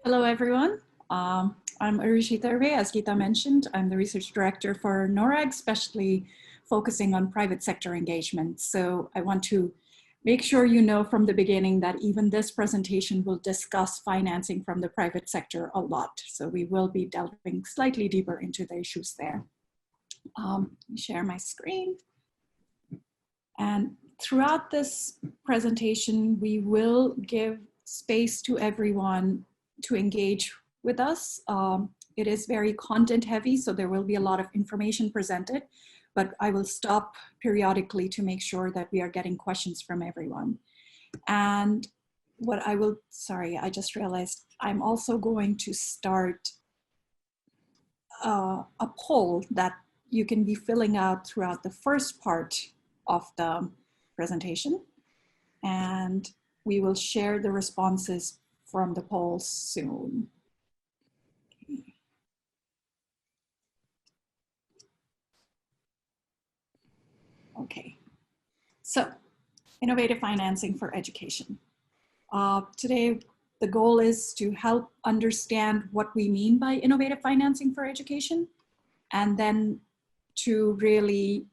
Hello, everyone. I'm Arushi Thurve. As Geeta mentioned, I'm the research director for NORRAG, especially focusing on private sector engagement. So I want to make sure you know from the beginning that even this presentation will discuss financing from the private sector a lot. So we will be delving slightly deeper into the issues there. Let me share my screen. And throughout this presentation, we will give space to everyone to engage with us. It is very content heavy, so there will be a lot of information presented, but I will stop periodically to make sure that we are getting questions from everyone. And what I will, sorry, I just realized I'm also going to start a poll that you can be filling out throughout the first part of the presentation. And we will share the responses from the poll soon. Okay, so innovative financing for education. Today, the goal is to help understand what we mean by innovative financing for education, and then to really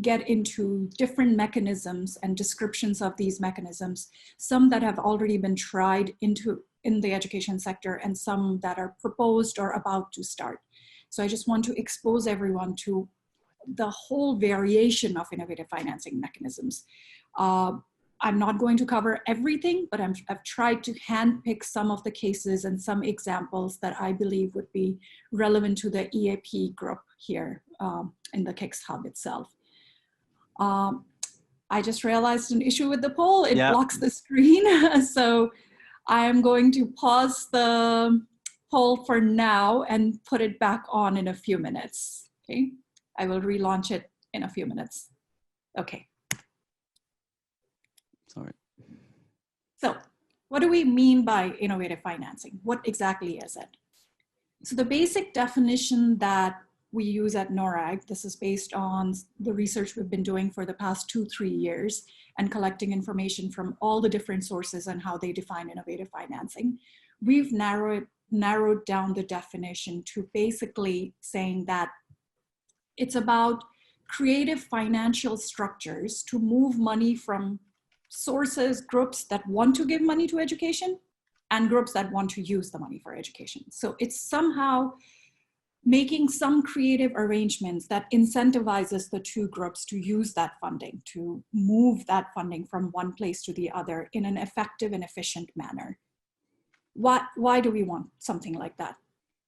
get into different mechanisms and descriptions of these mechanisms, some that have already been tried in the education sector and some that are proposed or about to start. So I just want to expose everyone to the whole variation of innovative financing mechanisms. I'm not going to cover everything, but I've tried to handpick some of the cases and some examples that I believe would be relevant to the EAP group here in the KICS Hub itself. I just realized an issue with the poll. It blocks the screen. So I am going to pause the poll for now and put it back on in a few minutes. Okay, I will relaunch it in a few minutes. Okay. Sorry. So what do we mean by innovative financing? What exactly is it? So the basic definition that we use at NORRAG, this is based on the research we've been doing for the past 2-3 years and collecting information from all the different sources and how they define innovative financing. We've narrowed down the definition to basically saying that it's about creative financial structures to move money from sources, groups that want to give money to education and groups that want to use the money for education. So it's somehow making some creative arrangements that incentivizes the two groups to use that funding, to move that funding from one place to the other in an effective and efficient manner. Why do we want something like that?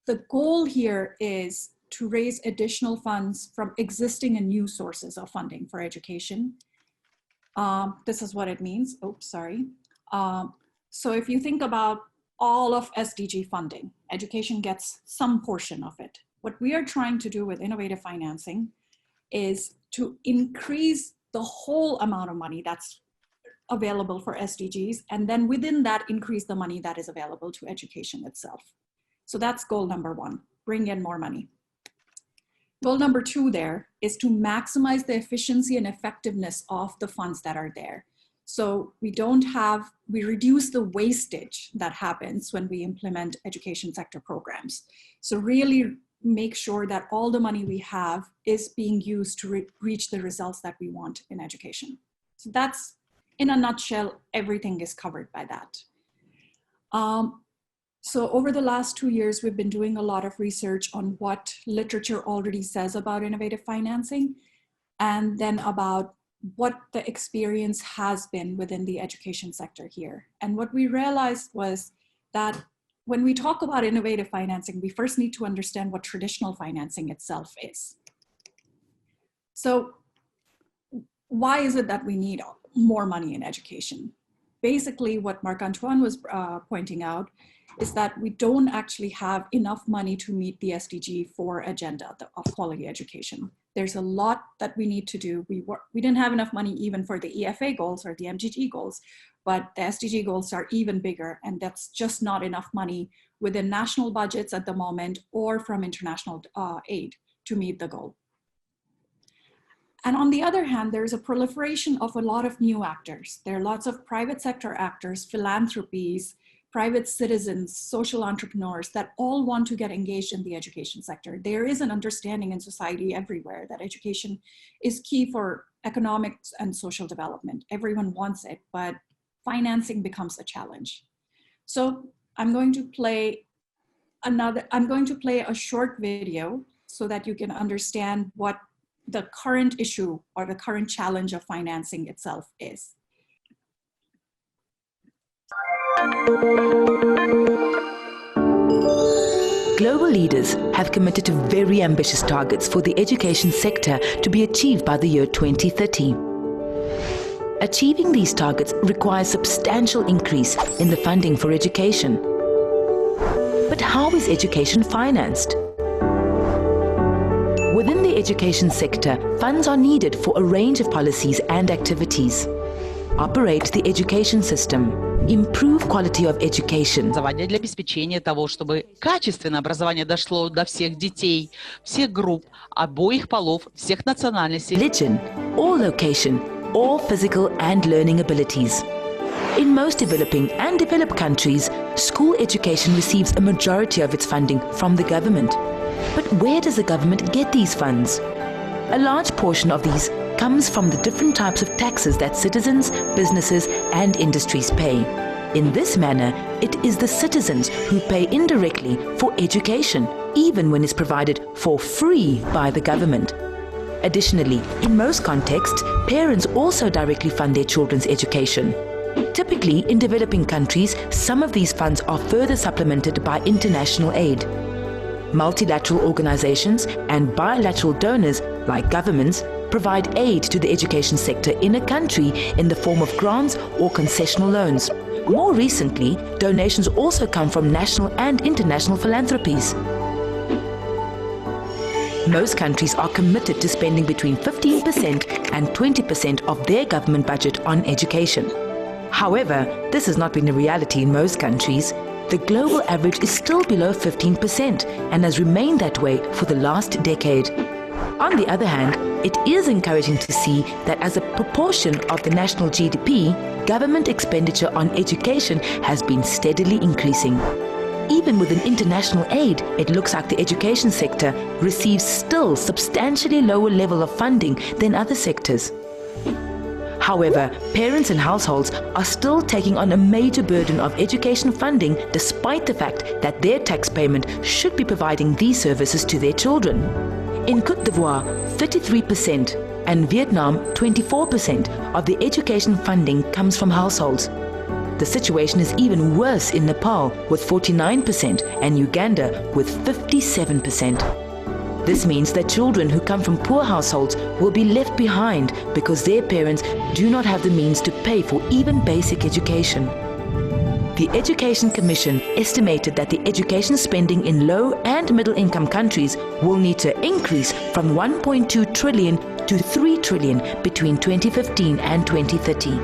The goal here is to raise additional funds from existing and new sources of funding for education. This is what it means. Oops, sorry. So if you think about all of SDG funding, education gets some portion of it. What we are trying to do with innovative financing is to increase the whole amount of money that's available for SDGs, and then within that, increase the money that is available to education itself. So that's goal number one, bring in more money. Goal number two there is to maximize the efficiency and effectiveness of the funds that are there. So we reduce the wastage that happens when we implement education sector programs. So really make sure that all the money we have is being used to reach the results that we want in education. So that's, in a nutshell, everything is covered by that. So over the last 2 years, we've been doing a lot of research on what literature already says about innovative financing, and then about what the experience has been within the education sector here. And what we realized was that when we talk about innovative financing, we first need to understand what traditional financing itself is. So why is it that we need more money in education? Basically, what Marc-Antoine was pointing out is that we don't actually have enough money to meet the SDG4 agenda of quality education. There's a lot that we need to do. We didn't have enough money even for the EFA goals or the MGG goals, but the SDG goals are even bigger, and that's just not enough money within national budgets at the moment or from international aid to meet the goal. And on the other hand, there's a proliferation of a lot of new actors. There are lots of private sector actors, philanthropies, private citizens, social entrepreneurs that all want to get engaged in the education sector. There is an understanding in society everywhere that education is key for economics and social development. Everyone wants it, but financing becomes a challenge. So I'm going to play a short video so that you can understand what the current issue or the current challenge of financing itself is. Global leaders have committed to very ambitious targets for the education sector to be achieved by the year 2030. Achieving these targets requires substantial increase in the funding for education. But how is education financed? Within the education sector, funds are needed for a range of policies and activities. Operate the education system. Improve quality of education. Для обеспечения того, чтобы качественное образование дошло до всех детей, всех групп, обоих полов, всех национальностей. Religion, or location, or physical and learning abilities. In most developing and developed countries, school education receives a majority of its funding from the government. But where does the government get these funds? A large portion of these comes from the different types of taxes that citizens, businesses and industries pay. In this manner, it is the citizens who pay indirectly for education, even when it's provided for free by the government. Additionally, in most contexts, parents also directly fund their children's education. Typically, in developing countries, some of these funds are further supplemented by international aid. Multilateral organizations and bilateral donors, like governments, provide aid to the education sector in a country in the form of grants or concessional loans. More recently, donations also come from national and international philanthropies. Most countries are committed to spending between 15% and 20% of their government budget on education. However, this has not been a reality in most countries. The global average is still below 15% and has remained that way for the last decade. On the other hand, it is encouraging to see that as a proportion of the national GDP, government expenditure on education has been steadily increasing. Even within international aid, it looks like the education sector receives still substantially lower level of funding than other sectors. However, parents and households are still taking on a major burden of education funding despite the fact that their tax payment should be providing these services to their children. In Côte d'Ivoire, 33% and Vietnam, 24% of the education funding comes from households. The situation is even worse in Nepal with 49% and Uganda with 57%. This means that children who come from poor households will be left behind because their parents do not have the means to pay for even basic education. The Education Commission estimated that the education spending in low and middle income countries will need to increase from 1.2 trillion to 3 trillion between 2015 and 2030.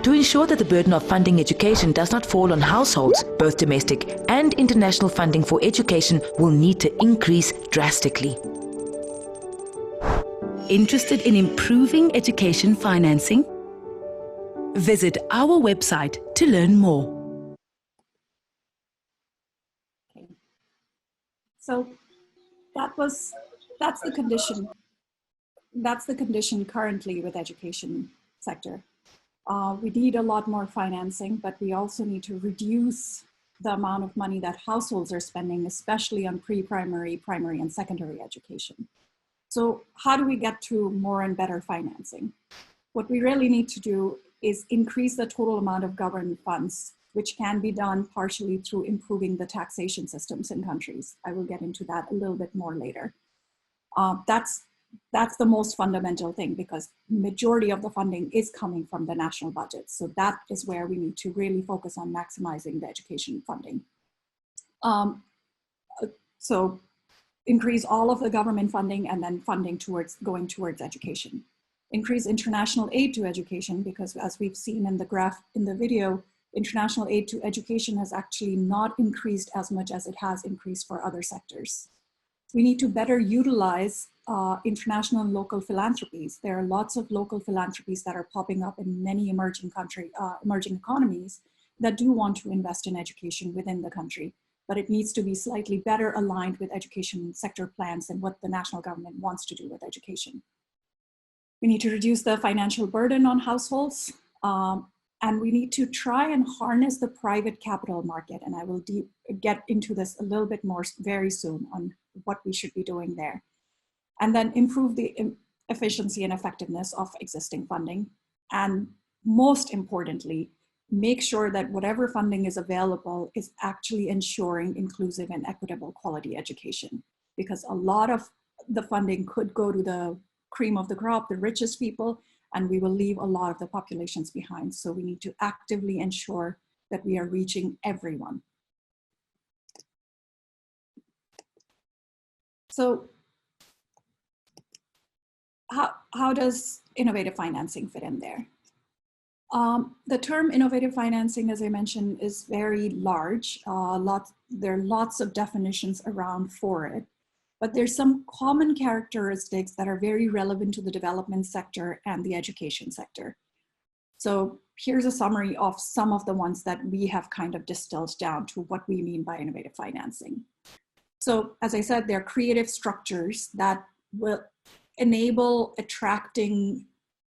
To ensure that the burden of funding education does not fall on households, both domestic and international funding for education will need to increase drastically. Interested in improving education financing? Visit our website to learn more. Okay. So that's the condition. That's the condition currently with education sector. We need a lot more financing, but we also need to reduce the amount of money that households are spending, especially on pre-primary, primary, and secondary education. So how do we get to more and better financing? What we really need to do is increase the total amount of government funds, which can be done partially through improving the taxation systems in countries. I will get into that a little bit more later. That's the most fundamental thing because majority of the funding is coming from the national budget. So that is where we need to really focus on maximizing the education funding. So increase all of the government funding and then funding going towards education. Increase international aid to education because as we've seen in the graph in the video, international aid to education has actually not increased as much as it has increased for other sectors. We need to better utilize international and local philanthropies. There are lots of local philanthropies that are popping up in many emerging economies that do want to invest in education within the country, but it needs to be slightly better aligned with education sector plans and what the national government wants to do with education. We need to reduce the financial burden on households, and we need to try and harness the private capital market. And I will get into this a little bit more very soon on what we should be doing there. And then improve the efficiency and effectiveness of existing funding. And most importantly, make sure that whatever funding is available is actually ensuring inclusive and equitable quality education. Because a lot of the funding could go to the cream of the crop, the richest people, and we will leave a lot of the populations behind. So we need to actively ensure that we are reaching everyone. So how does innovative financing fit in there? The term innovative financing, as I mentioned, is very large. There are lots of definitions around for it. But there's some common characteristics that are very relevant to the development sector and the education sector. So here's a summary of some of the ones that we have kind of distilled down to what we mean by innovative financing. So as I said, they're creative structures that will enable attracting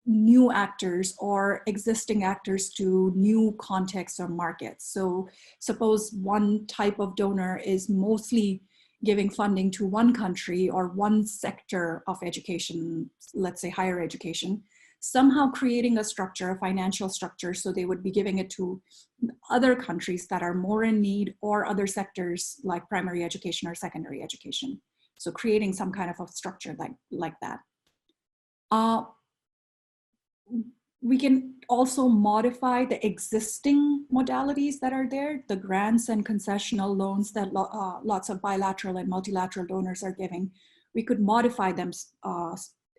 new actors or existing actors to new contexts or markets. So suppose one type of donor is mostly giving funding to one country or one sector of education, let's say higher education, somehow creating a structure, a financial structure, so they would be giving it to other countries that are more in need or other sectors like primary education or secondary education. So creating some kind of a structure like that. We can also modify the existing modalities that are there, the grants and concessional loans that lots of bilateral and multilateral donors are giving. We could modify them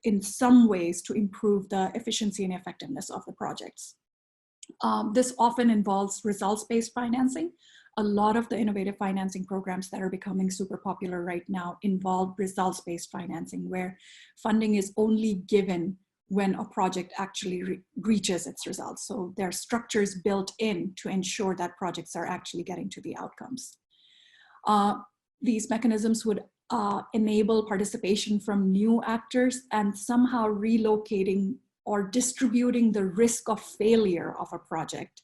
in some ways to improve the efficiency and effectiveness of the projects. This often involves results-based financing. A lot of the innovative financing programs that are becoming super popular right now involve results-based financing, where funding is only given when a project actually reaches its results. So there are structures built in to ensure that projects are actually getting to the outcomes. These mechanisms would enable participation from new actors and somehow relocating or distributing the risk of failure of a project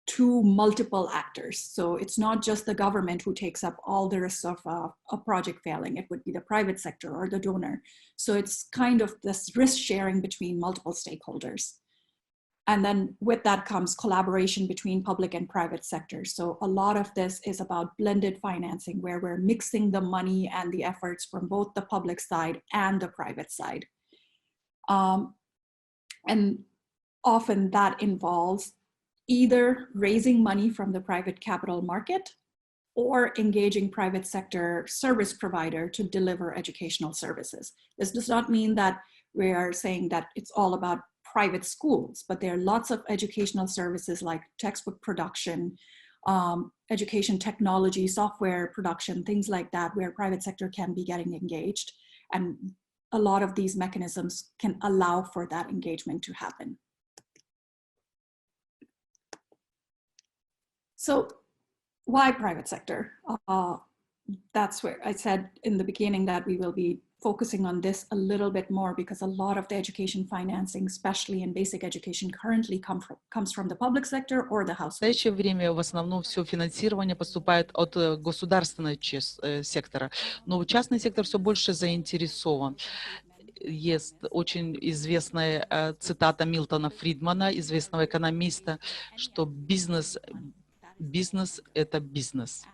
to multiple actors. So it's not just the government who takes up all the risks of a project failing. It would be the private sector or the donor. So it's kind of this risk sharing between multiple stakeholders. And then with that comes collaboration between public and private sectors. So a lot of this is about blended financing, where we're mixing the money and the efforts from both the public side and the private side. And often that involves either raising money from the private capital market or engaging private sector service provider to deliver educational services. This does not mean that we are saying that it's all about private schools, but there are lots of educational services like textbook production, education technology, software production, things like that, where private sector can be getting engaged. And a lot of these mechanisms can allow for that engagement to happen. So why private sector? That's where I said in the beginning that we will be focusing on this a little bit more, because a lot of the education financing, especially in basic education, currently comes from the public sector or the household. В настоящее время в основном все финансирование поступает от государственного сектора, но частный сектор все больше заинтересован. Есть очень известная цитата Милтона Фридмана, известного экономиста, что бизнес – это бизнес.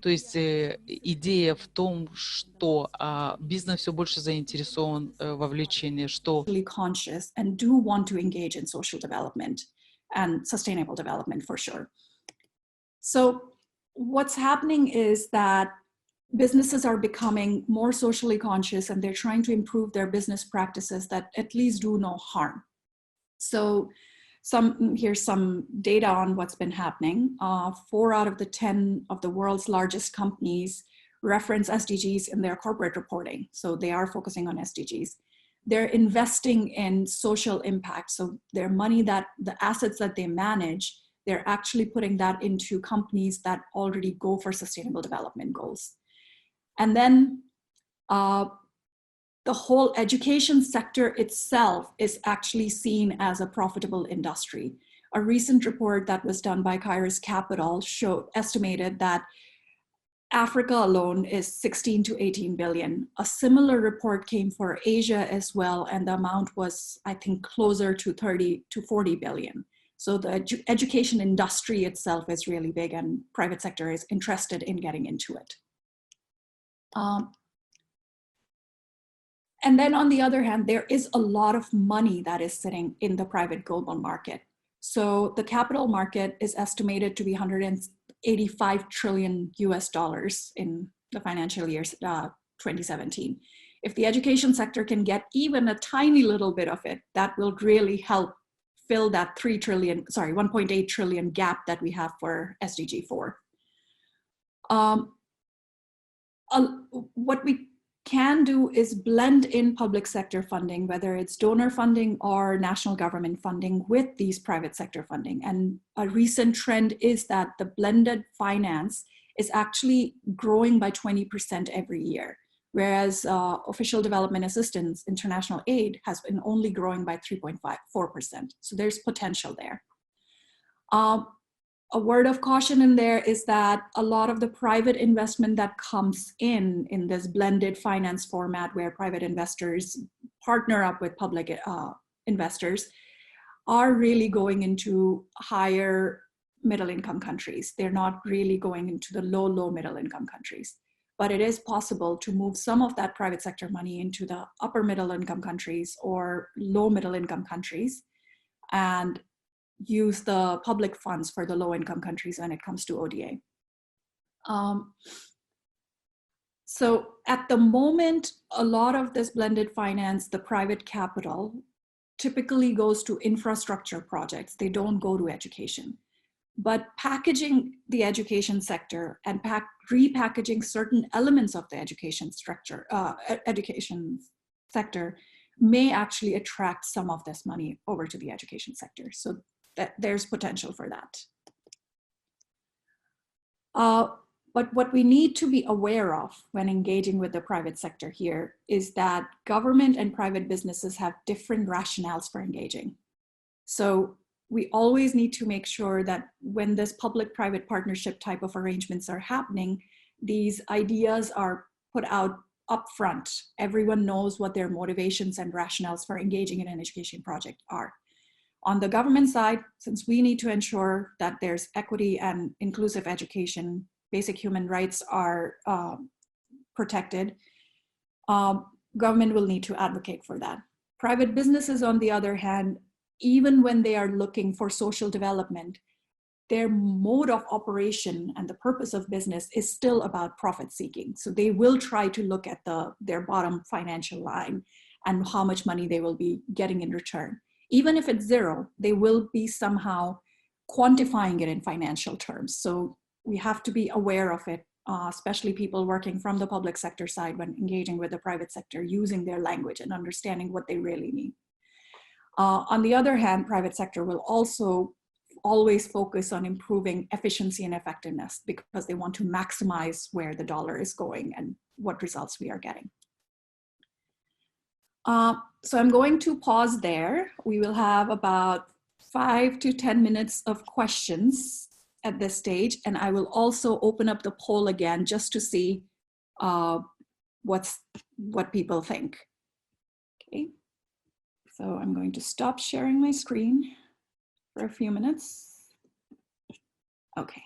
То есть идея в том, что бизнес все больше заинтересован в вовлечении, что conscious and do want to engage in social development and sustainable development for sure. So what's happening is that businesses are becoming more socially conscious, and they're trying to improve their business practices that at least do no harm. So here's some data on what's been happening. 4 out of the 10 of the world's largest companies reference SDGs in their corporate reporting. So they are focusing on SDGs. they're investing in social impact. So their money, that the assets that they manage, they're actually putting that into companies that already go for sustainable development goals. And then the whole education sector itself is actually seen as a profitable industry. A recent report that was done by Kairos Capital estimated that Africa alone is 16 to 18 billion. A similar report came for Asia as well, and the amount was, I think, closer to 30 to 40 billion. So the education industry itself is really big, and private sector is interested in getting into it. And then on the other hand, there is a lot of money that is sitting in the private global market. So the capital market is estimated to be 185 trillion US dollars in the financial year 2017. If the education sector can get even a tiny little bit of it, that will really help fill that 1.8 trillion gap that we have for SDG4. What we can do is blend in public sector funding, whether it's donor funding or national government funding, with these private sector funding. And a recent trend is that the blended finance is actually growing by 20% every year, whereas official development assistance, international aid, has been only growing by 3.4%. So there's potential there. A word of caution in there is that a lot of the private investment that comes in this blended finance format, where private investors partner up with public investors, are really going into higher middle income countries. They're not really going into the low middle income countries. But it is possible to move some of that private sector money into the upper middle income countries or low middle income countries, and use the public funds for the low income countries when it comes to ODA. So at the moment, a lot of this blended finance, the private capital, typically goes to infrastructure projects. They don't go to education. But packaging the education sector and repackaging certain elements of the education structure, education sector, may actually attract some of this money over to the education sector. So that there's potential for that. But what we need to be aware of when engaging with the private sector here is that government and private businesses have different rationales for engaging. So we always need to make sure that when this public-private partnership type of arrangements are happening, these ideas are put out upfront. Everyone knows what their motivations and rationales for engaging in an education project are. On the government side, since we need to ensure that there's equity and inclusive education, basic human rights are protected, government will need to advocate for that. Private businesses, on the other hand, even when they are looking for social development, their mode of operation and the purpose of business is still about profit seeking. So they will try to look at their bottom financial line and how much money they will be getting in return. Even if it's zero, they will be somehow quantifying it in financial terms. So we have to be aware of it, especially people working from the public sector side when engaging with the private sector, using their language and understanding what they really mean. On the other hand, private sector will also always focus on improving efficiency and effectiveness because they want to maximize where the dollar is going and what results we are getting. So I'm going to pause there. We will have about 5 to 10 minutes of questions at this stage, and I will also open up the poll again just to see what people think. Okay, so I'm going to stop sharing my screen for a few minutes. Okay.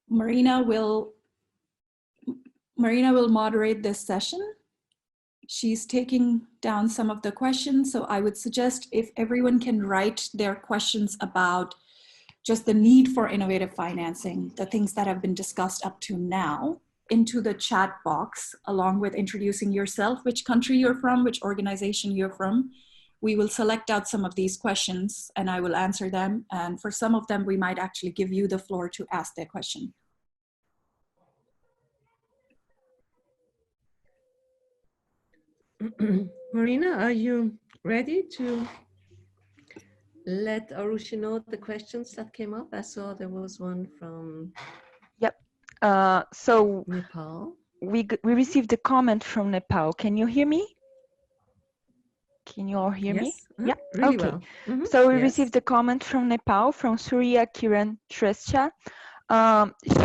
Marina will moderate this session. She's taking down some of the questions, so I would suggest if everyone can write their questions about just the need for innovative financing, the things that have been discussed up to now, into the chat box, along with introducing yourself, which country you're from, which organization you're from. We will select out some of these questions and I will answer them. And for some of them, we might actually give you the floor to ask their question. Marina, are you ready to let Arushi know the questions that came up? I saw there was one from Yep. So Nepal. we received a comment from Nepal. Can you hear me? Can you all hear me? Yes, Yeah. really Okay. well. So we Yes. received a comment from Nepal from Surya Kiran Shrestha.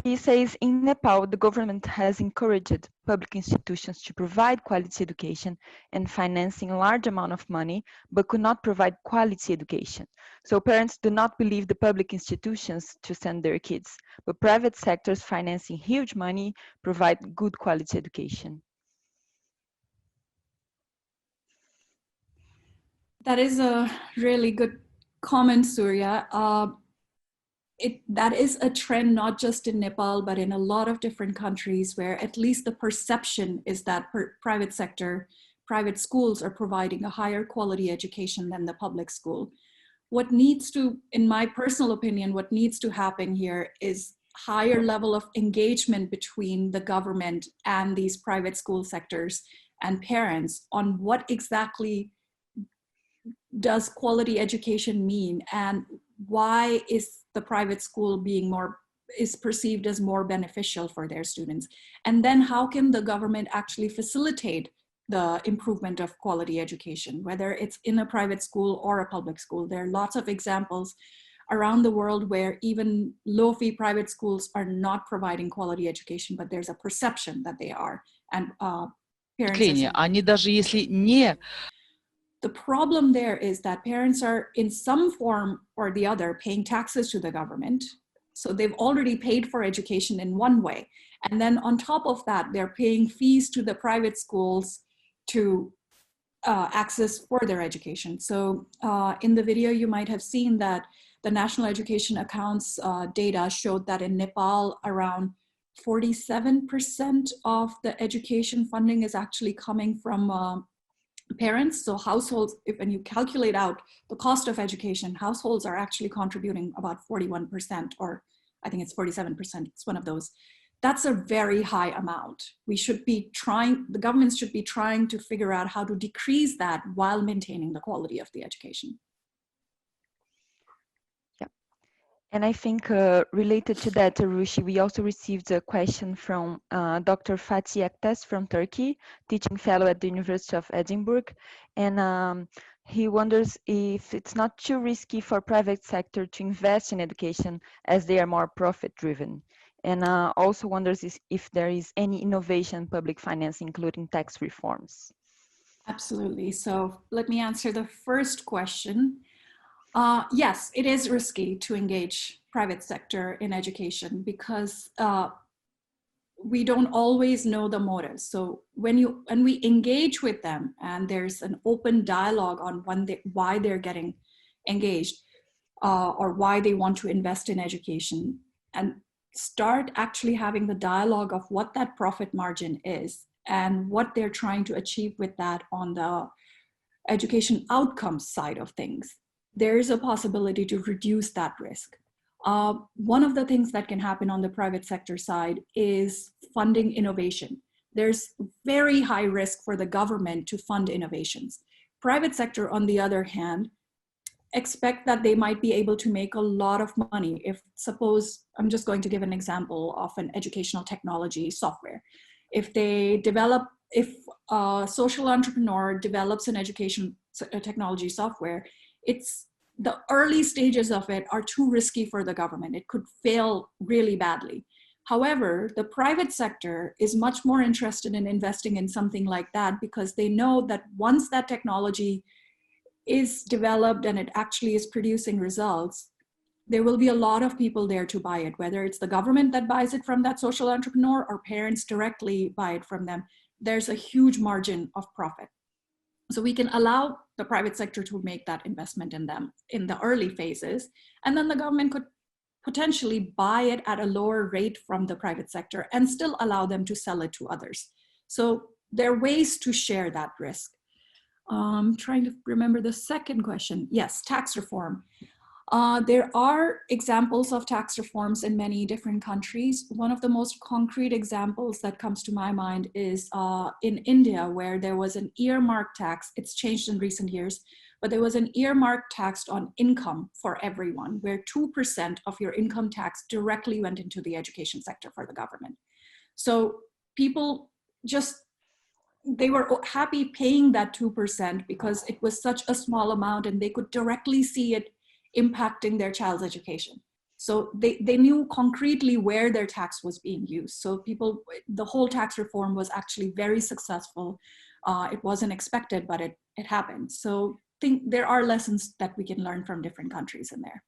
She says in Nepal, the government has encouraged public institutions to provide quality education and financing a large amount of money, but could not provide quality education. So parents do not believe the public institutions to send their kids, but private sectors financing huge money provide good quality education. That is a really good comment, Surya. That is a trend not just in Nepal, but in a lot of different countries where at least the perception is that private sector, private schools are providing a higher quality education than the public school. What needs to, in my personal opinion, what needs to happen here is higher level of engagement between the government and these private school sectors and parents on what exactly does quality education mean and why is the private school is perceived as more beneficial for their students, and then how can the government actually facilitate the improvement of quality education, whether it's in a private school or a public school. There are lots of examples around the world where even low-fee private schools are not providing quality education, but there's a perception that they are, and parents. Они даже если не The problem there is that parents are in some form or the other paying taxes to the government. So they've already paid for education in one way. And then on top of that, they're paying fees to the private schools to access further education. So in the video, you might have seen that the National Education Accounts data showed that in Nepal, around 47% of the education funding is actually coming from parents. So households, when you calculate out the cost of education, households are actually contributing about 41%, or I think it's 47%, it's one of those. That's a very high amount. The governments should be trying to figure out how to decrease that while maintaining the quality of the education. And I think related to that, Rushi, we also received a question from Dr. Fatih Aktas from Turkey, teaching fellow at the University of Edinburgh. And he wonders if it's not too risky for private sector to invest in education as they are more profit driven. And also wonders if there is any innovation in public finance, including tax reforms. Absolutely. So let me answer the first question. Yes, it is risky to engage private sector in education because we don't always know the motives. So when we engage with them and there's an open dialogue on why they're getting engaged or why they want to invest in education, and start actually having the dialogue of what that profit margin is and what they're trying to achieve with that on the education outcomes side of things, there is a possibility to reduce that risk. One of the things that can happen on the private sector side is funding innovation. There's very high risk for the government to fund innovations. Private sector, on the other hand, expect that they might be able to make a lot of money if, suppose, I'm just going to give an example of an educational technology software. If a social entrepreneur develops an education technology software, the early stages of it are too risky for the government. It could fail really badly. However, the private sector is much more interested in investing in something like that because they know that once that technology is developed and it actually is producing results, there will be a lot of people there to buy it, whether it's the government that buys it from that social entrepreneur or parents directly buy it from them. There's a huge margin of profit. So we can allow the private sector to make that investment in them in the early phases, and then the government could potentially buy it at a lower rate from the private sector and still allow them to sell it to others. So there are ways to share that risk. Trying to remember the second question. Yes, tax reform. There are examples of tax reforms in many different countries. One of the most concrete examples that comes to my mind is in India, where there was an earmark tax. It's changed in recent years, but there was an earmark tax on income for everyone, where 2% of your income tax directly went into the education sector for the government. So people they were happy paying that 2% because it was such a small amount and they could directly see it impacting their child's education. So they knew concretely where their tax was being used. So the whole tax reform was actually very successful. It wasn't expected, but it happened. So I think there are lessons that we can learn from different countries in there.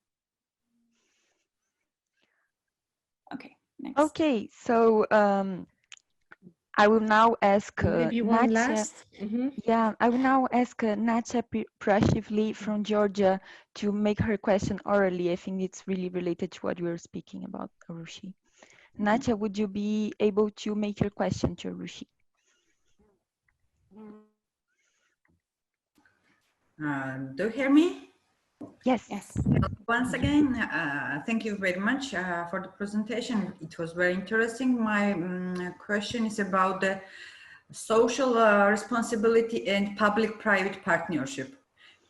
Okay, next. Okay, so I will now ask Maybe one Natya. last. Yeah, I will now ask Natya Prashivli from Georgia to make her question orally. I think it's really related to what we were speaking about, Arushi. Natya, would you be able to make your question to Arushi? Do you hear me? Yes. Yes. Once again, thank you very much for the presentation. It was very interesting. My question is about the social responsibility and public-private partnership.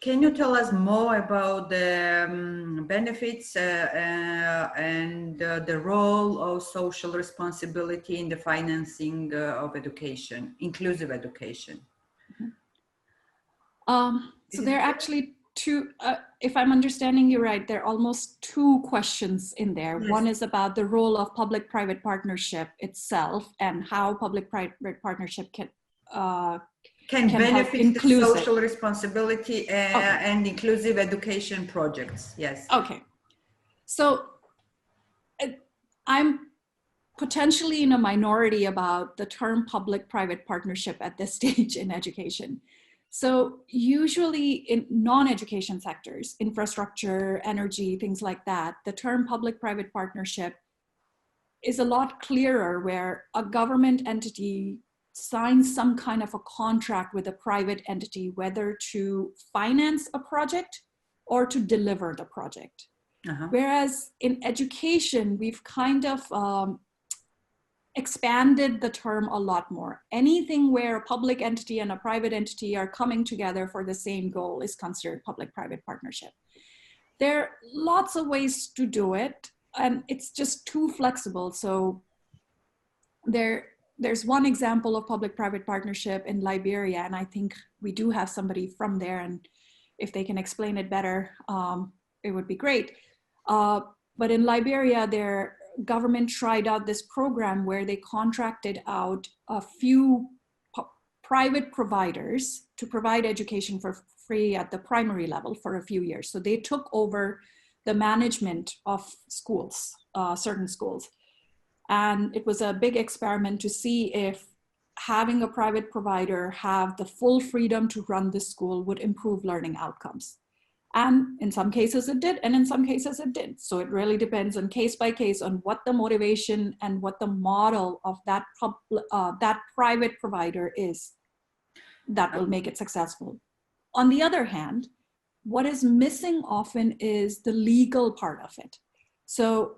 Can you tell us more about the benefits and the role of social responsibility in the financing of education, inclusive education? So there are actually two, if I'm understanding you right, there are almost two questions in there. Yes. One is about the role of public-private partnership itself and how public-private partnership can benefit the social responsibility and inclusive education projects. Yes. Okay. So I'm potentially in a minority about the term public-private partnership at this stage in education. So usually in non-education sectors, infrastructure, energy, things like that, the term public-private partnership is a lot clearer, where a government entity signs some kind of a contract with a private entity, whether to finance a project or to deliver the project. Whereas in education, we've kind of expanded the term a lot more. Anything where a public entity and a private entity are coming together for the same goal is considered public-private partnership. There are lots of ways to do it, and it's just too flexible. So there's one example of public-private partnership in Liberia, and I think we do have somebody from there, and if they can explain it better, it would be great. But in Liberia, their government tried out this program where they contracted out a few private providers to provide education for free at the primary level for a few years. So they took over the management of schools, certain schools. And it was a big experiment to see if having a private provider have the full freedom to run the school would improve learning outcomes. And in some cases it did, and in some cases it didn't. So it really depends on case by case on what the motivation and what the model of that private provider is that will make it successful. On the other hand, what is missing often is the legal part of it. So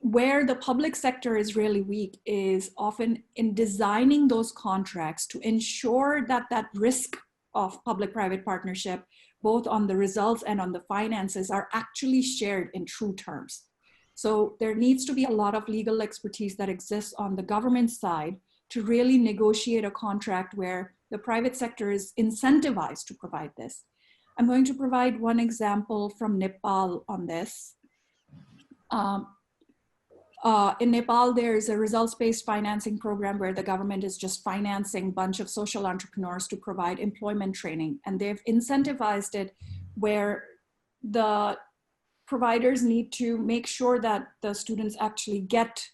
where the public sector is really weak is often in designing those contracts to ensure that that risk of public-private partnership, both on the results and on the finances, are actually shared in true terms. So there needs to be a lot of legal expertise that exists on the government side to really negotiate a contract where the private sector is incentivized to provide this. I'm going to provide one example from Nepal on this. In Nepal, there's a results-based financing program where the government is just financing a bunch of social entrepreneurs to provide employment training. And they've incentivized it where the providers need to make sure that the students actually get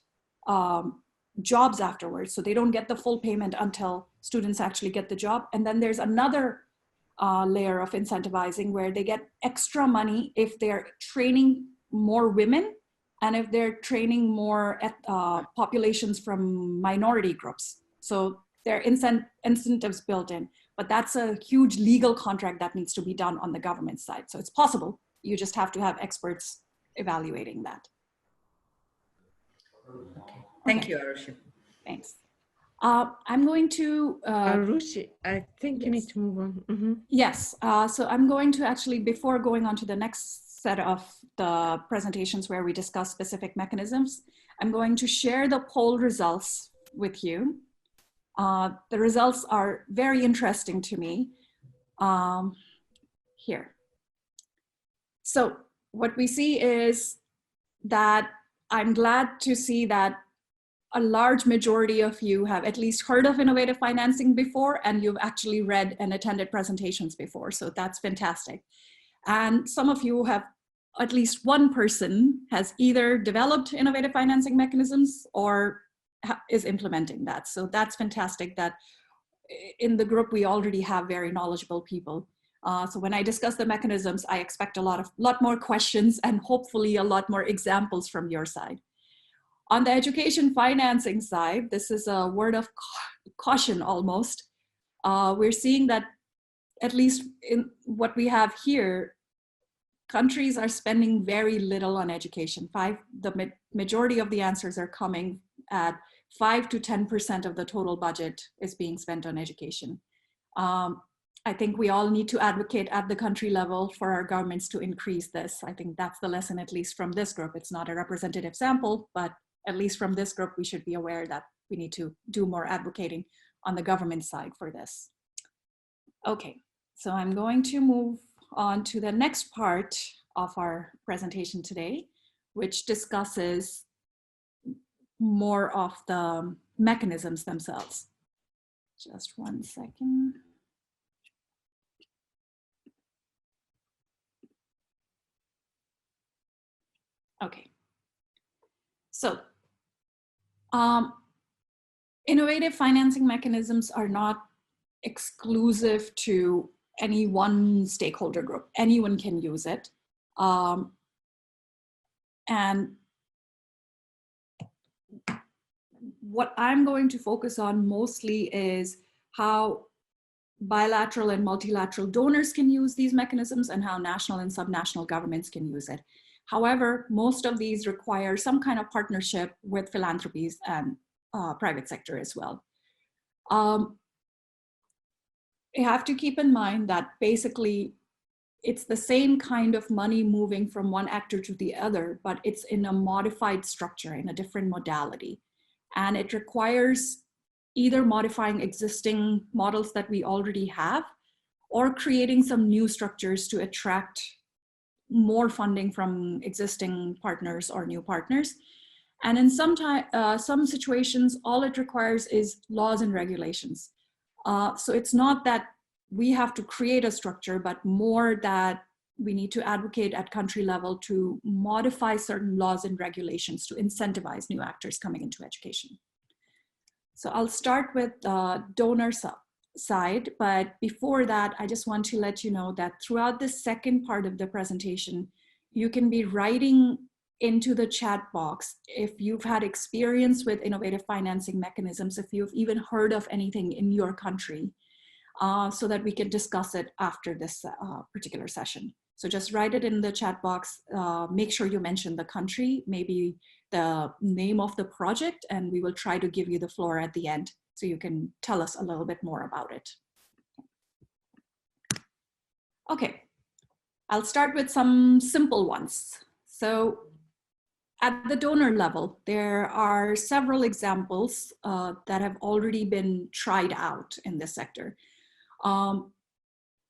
jobs afterwards. So they don't get the full payment until students actually get the job. And then there's another layer of incentivizing where they get extra money if they're training more women and if they're training more populations from minority groups. So there are incentives built in, but that's a huge legal contract that needs to be done on the government side. So it's possible, You just have to have experts evaluating that. Thank you, Arushi. Thanks. I'm going to... Arushi, I think you need to move on. Yes, so I'm going to actually, before going on to the next set of the presentations where we discuss specific mechanisms, I'm going to share the poll results with you. The results are very interesting to me. Here. So what we see is that I'm glad to see that a large majority of you have at least heard of innovative financing before, and you've actually read and attended presentations before. So that's fantastic. And some of you have, at least one person has either developed innovative financing mechanisms or is implementing that. So that's fantastic that in the group, we already have very knowledgeable people. So when I discuss the mechanisms, I expect a lot more questions and hopefully a lot more examples from your side. On the education financing side, this is a word of caution almost. We're seeing that at least in what we have here, countries are spending very little on education. The majority of the answers are coming at 5 to 10% of the total budget is being spent on education. I think we all need to advocate at the country level for our governments to increase this. I think that's the lesson, at least from this group. It's not a representative sample, but at least from this group, we should be aware that we need to do more advocating on the government side for this. Okay, so I'm going to move on to the next part of our presentation today, which discusses more of the mechanisms themselves. Just one second. Okay, so innovative financing mechanisms are not exclusive to any one stakeholder group. Anyone can use it. And what I'm going to focus on mostly is how bilateral and multilateral donors can use these mechanisms and how national and subnational governments can use it. However, most of these require some kind of partnership with philanthropies and private sector as well. You have to keep in mind that basically it's the same kind of money moving from one actor to the other, but it's in a modified structure, in a different modality. And it requires either modifying existing models that we already have or creating some new structures to attract more funding from existing partners or new partners. And in some situations, all it requires is laws and regulations. So it's not that we have to create a structure, but more that we need to advocate at country level to modify certain laws and regulations to incentivize new actors coming into education. So I'll start with the donor side, but before that, I just want to let you know that throughout the second part of the presentation, you can be writing into the chat box if you've had experience with innovative financing mechanisms, if you've even heard of anything in your country, so that we can discuss it after this particular session. So just write it in the chat box, make sure you mention the country, maybe the name of the project, and we will try to give you the floor at the end so you can tell us a little bit more about it. Okay, I'll start with some simple ones. So at the donor level, there are several examples that have already been tried out in this sector.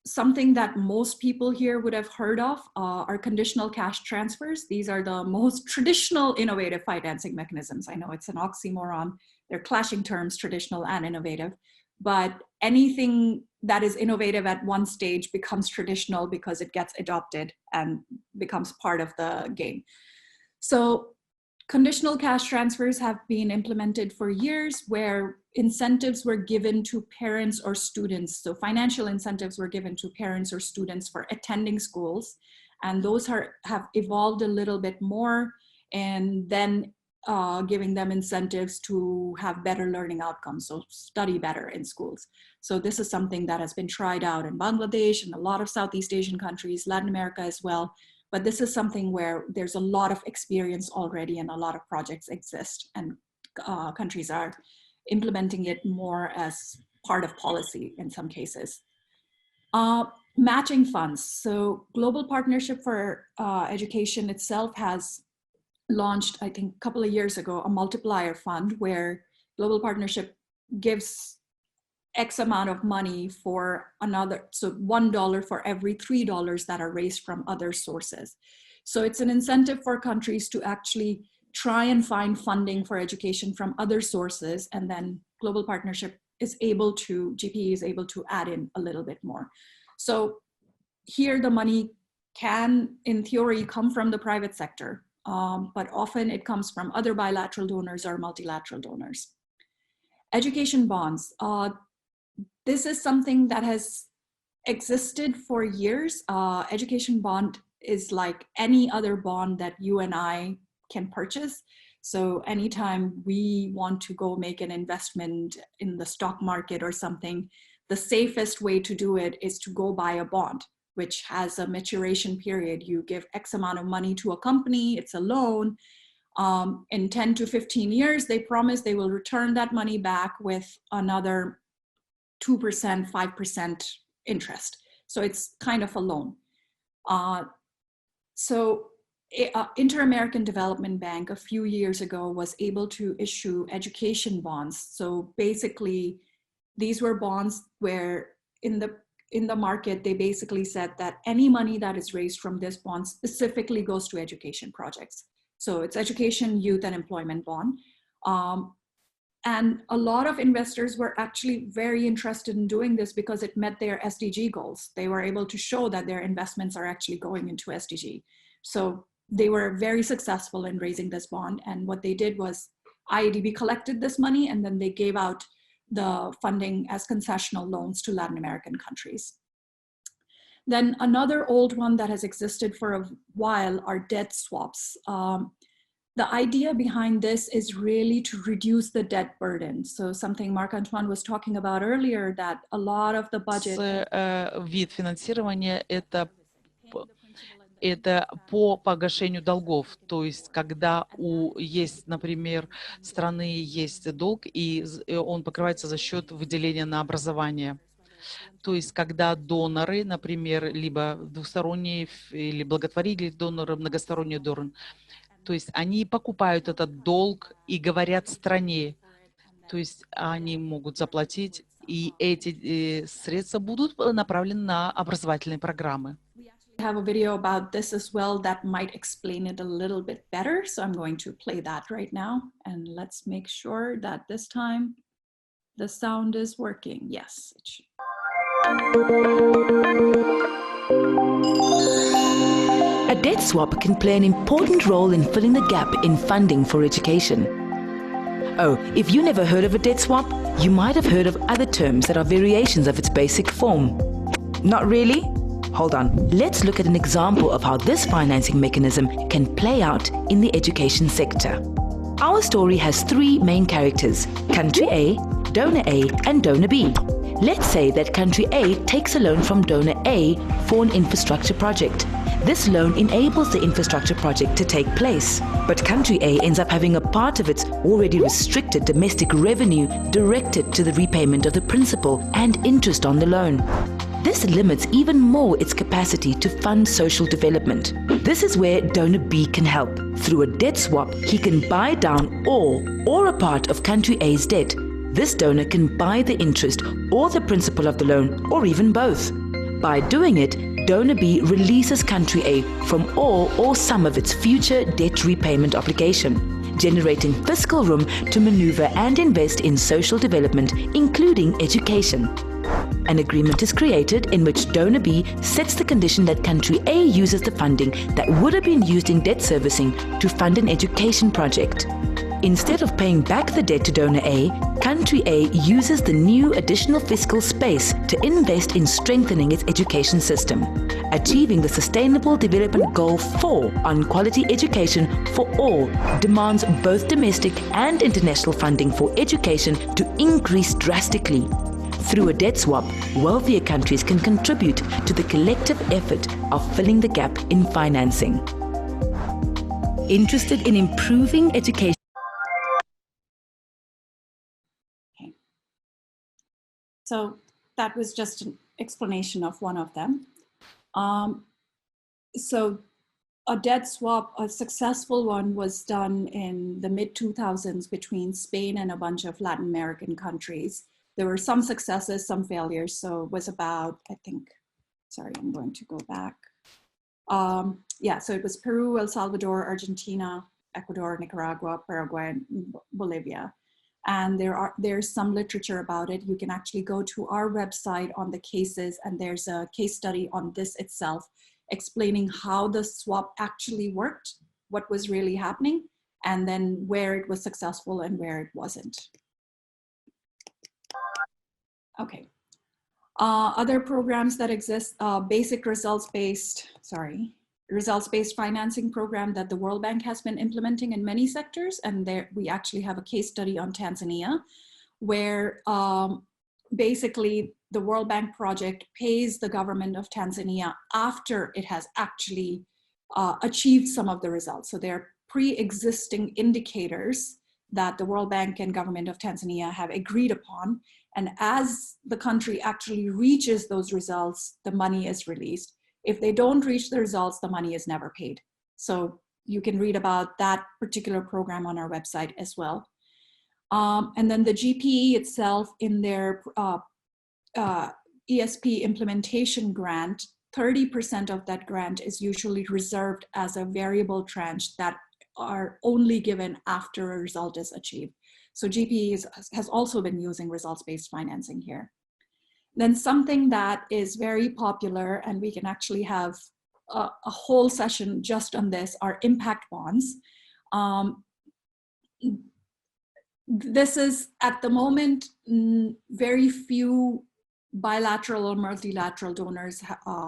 Something that most people here would have heard of are conditional cash transfers. These are the most traditional innovative financing mechanisms. I know it's an oxymoron. They're clashing terms, traditional and innovative, but anything that is innovative at one stage becomes traditional because it gets adopted and becomes part of the game. So conditional cash transfers have been implemented for years where incentives were given to parents or students. So financial incentives were given to parents or students for attending schools. And those have evolved a little bit more, and then giving them incentives to have better learning outcomes, so study better in schools. So this is something that has been tried out in Bangladesh and a lot of Southeast Asian countries, Latin America as well. But this is something where there's a lot of experience already and a lot of projects exist, and countries are implementing it more as part of policy in some cases. Matching funds. So Global Partnership for Education itself has launched, I think, a couple of years ago, a multiplier fund where Global Partnership gives X amount of money for another, so $1 for every $3 that are raised from other sources. So it's an incentive for countries to actually try and find funding for education from other sources, and then Global Partnership is able to, GPE is able to add in a little bit more. So here the money can, in theory, come from the private sector, but often it comes from other bilateral donors or multilateral donors. Education bonds. This is something that has existed for years. Education bond is like any other bond that you and I can purchase. So anytime we want to go make an investment in the stock market or something, the safest way to do it is to go buy a bond, which has a maturation period. You give X amount of money to a company, it's a loan. In 10 to 15 years, they promise they will return that money back with another 2%, 5% interest. So it's kind of a loan. Inter-American Development Bank a few years ago was able to issue education bonds. So basically, these were bonds where in the market, they basically said that any money that is raised from this bond specifically goes to education projects. So it's education, youth, and employment bond. And a lot of investors were actually very interested in doing this because it met their SDG goals. They were able to show that their investments are actually going into SDG. So they were very successful in raising this bond. And what they did was IADB collected this money and then they gave out the funding as concessional loans to Latin American countries. Then another old one that has existed for a while are debt swaps. The idea behind this is really to reduce the debt burden. So something Marc-Antoine was talking about earlier, that a lot of the budget... Вид финансирования это по погашению долгов. То есть, когда есть, например, страны есть долг, и он покрывается за счет выделения на образование. То есть, когда доноры, например, либо двусторонние или благотворительные доноры, многосторонние доноры, то есть они покупают этот долг и говорят стране, то есть они могут заплатить, и эти средства будут направлены на образовательные программы. We have a video about this as well that might explain it a little bit better. So I'm going to play that right now. And let's make sure that this time the sound is working. Yes, it should. A debt swap can play an important role in filling the gap in funding for education. Oh, if you never heard of a debt swap, you might have heard of other terms that are variations of its basic form. Not really? Hold on. Let's look at an example of how this financing mechanism can play out in the education sector. Our story has three main characters: country A, donor A, and donor B. Let's say that country A takes a loan from donor A for an infrastructure project. This loan enables the infrastructure project to take place, but country A ends up having a part of its already restricted domestic revenue directed to the repayment of the principal and interest on the loan. This limits even more its capacity to fund social development. This is where donor B can help. Through a debt swap, he can buy down all or a part of country A's debt. This donor can buy the interest or the principal of the loan, or even both. By doing it, donor B releases country A from all or some of its future debt repayment obligation, generating fiscal room to maneuver and invest in social development, including education. An agreement is created in which donor B sets the condition that country A uses the funding that would have been used in debt servicing to fund an education project. Instead of paying back the debt to donor A, country A uses the new additional fiscal space to invest in strengthening its education system, achieving the Sustainable Development Goal 4 on quality education for all demands both domestic and international funding for education to increase drastically. Through a debt swap, wealthier countries can contribute to the collective effort of filling the gap in financing. Interested in improving education? Okay. So that was just an explanation of one of them. So a debt swap, a successful one, was done in the mid-2000s between Spain and a bunch of Latin American countries. There were some successes, some failures. So it was about, I think, sorry, I'm going to go back. Yeah, so it was Peru, El Salvador, Argentina, Ecuador, Nicaragua, Paraguay, and Bolivia. And there's some literature about it. You can actually go to our website on the cases, and there's a case study on this itself, explaining how the swap actually worked, what was really happening, and then where it was successful and where it wasn't. Okay. Other programs that exist, basic results-based financing program that the World Bank has been implementing in many sectors. And there we actually have a case study on Tanzania, where basically the World Bank project pays the government of Tanzania after it has actually achieved some of the results. So there are pre-existing indicators that the World Bank and government of Tanzania have agreed upon. And as the country actually reaches those results, the money is released. If they don't reach the results, the money is never paid. So you can read about that particular program on our website as well. And then the GPE itself, in their ESP implementation grant, 30% of that grant is usually reserved as a variable tranche that are only given after a result is achieved. So GPE has also been using results-based financing here. Then something that is very popular, and we can actually have a whole session just on this, are impact bonds. This is, at the moment, very few bilateral or multilateral donors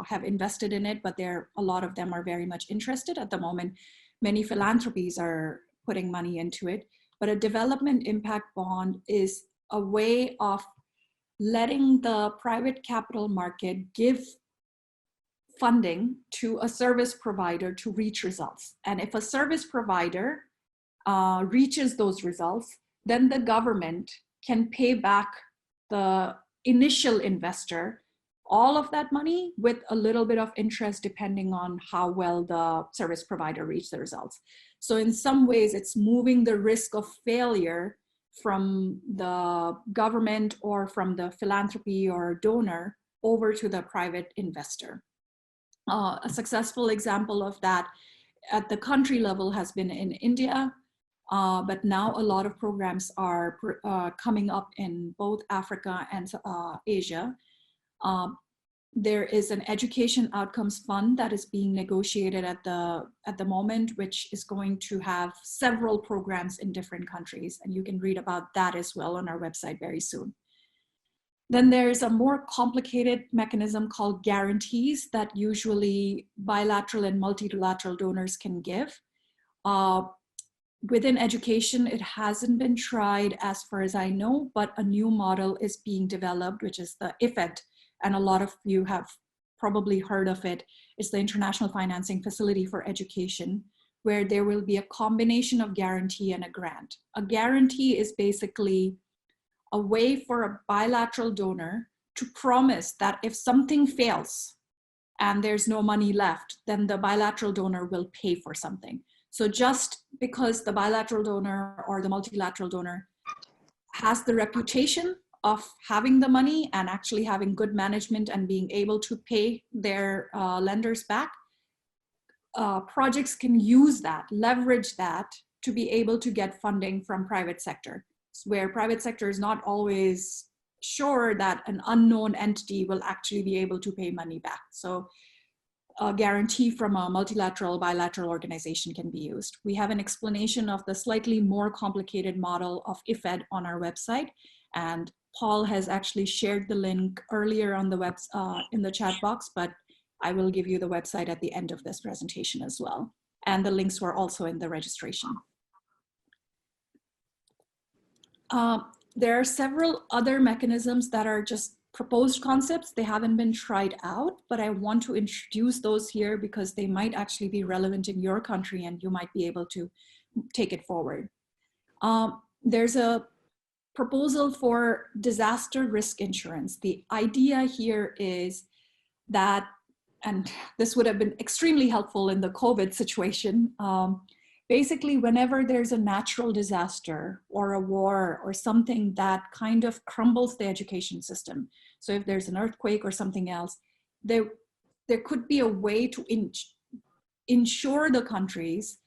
have invested in it, but a lot of them are very much interested at the moment. Many philanthropies are putting money into it, but a development impact bond is a way of letting the private capital market give funding to a service provider to reach results. And if a service provider reaches those results, then the government can pay back the initial investor all of that money with a little bit of interest depending on how well the service provider reached the results. So in some ways, it's moving the risk of failure from the government or from the philanthropy or donor over to the private investor. A successful example of that at the country level has been in India, but now a lot of programs are coming up in both Africa and Asia. There is an education outcomes fund that is being negotiated at the moment, which is going to have several programs in different countries. And you can read about that as well on our website very soon. Then there's a more complicated mechanism called guarantees that usually bilateral and multilateral donors can give. Within education, it hasn't been tried as far as I know, but a new model is being developed, which is the IFED. And a lot of you have probably heard of it. It's the International Financing Facility for Education, where there will be a combination of guarantee and a grant. A guarantee is basically a way for a bilateral donor to promise that if something fails and there's no money left, then the bilateral donor will pay for something. So just because the bilateral donor or the multilateral donor has the reputation of having the money and actually having good management and being able to pay their lenders back, projects can use that, leverage that to be able to get funding from private sector, where private sector is not always sure that an unknown entity will actually be able to pay money back. So a guarantee from a multilateral, bilateral organization can be used. We have an explanation of the slightly more complicated model of IFED on our website, and Paul has actually shared the link earlier on the web in the chat box, but I will give you the website at the end of this presentation as well. And the links were also in the registration. there are several other mechanisms that are just proposed concepts. They haven't been tried out, but I want to introduce those here because they might actually be relevant in your country and you might be able to take it forward. There's a proposal for disaster risk insurance. The idea here is that, and this would have been extremely helpful in the COVID situation, basically whenever there's a natural disaster or a war or something that kind of crumbles the education system. So if there's an earthquake or something else, there could be a way to insure the countries,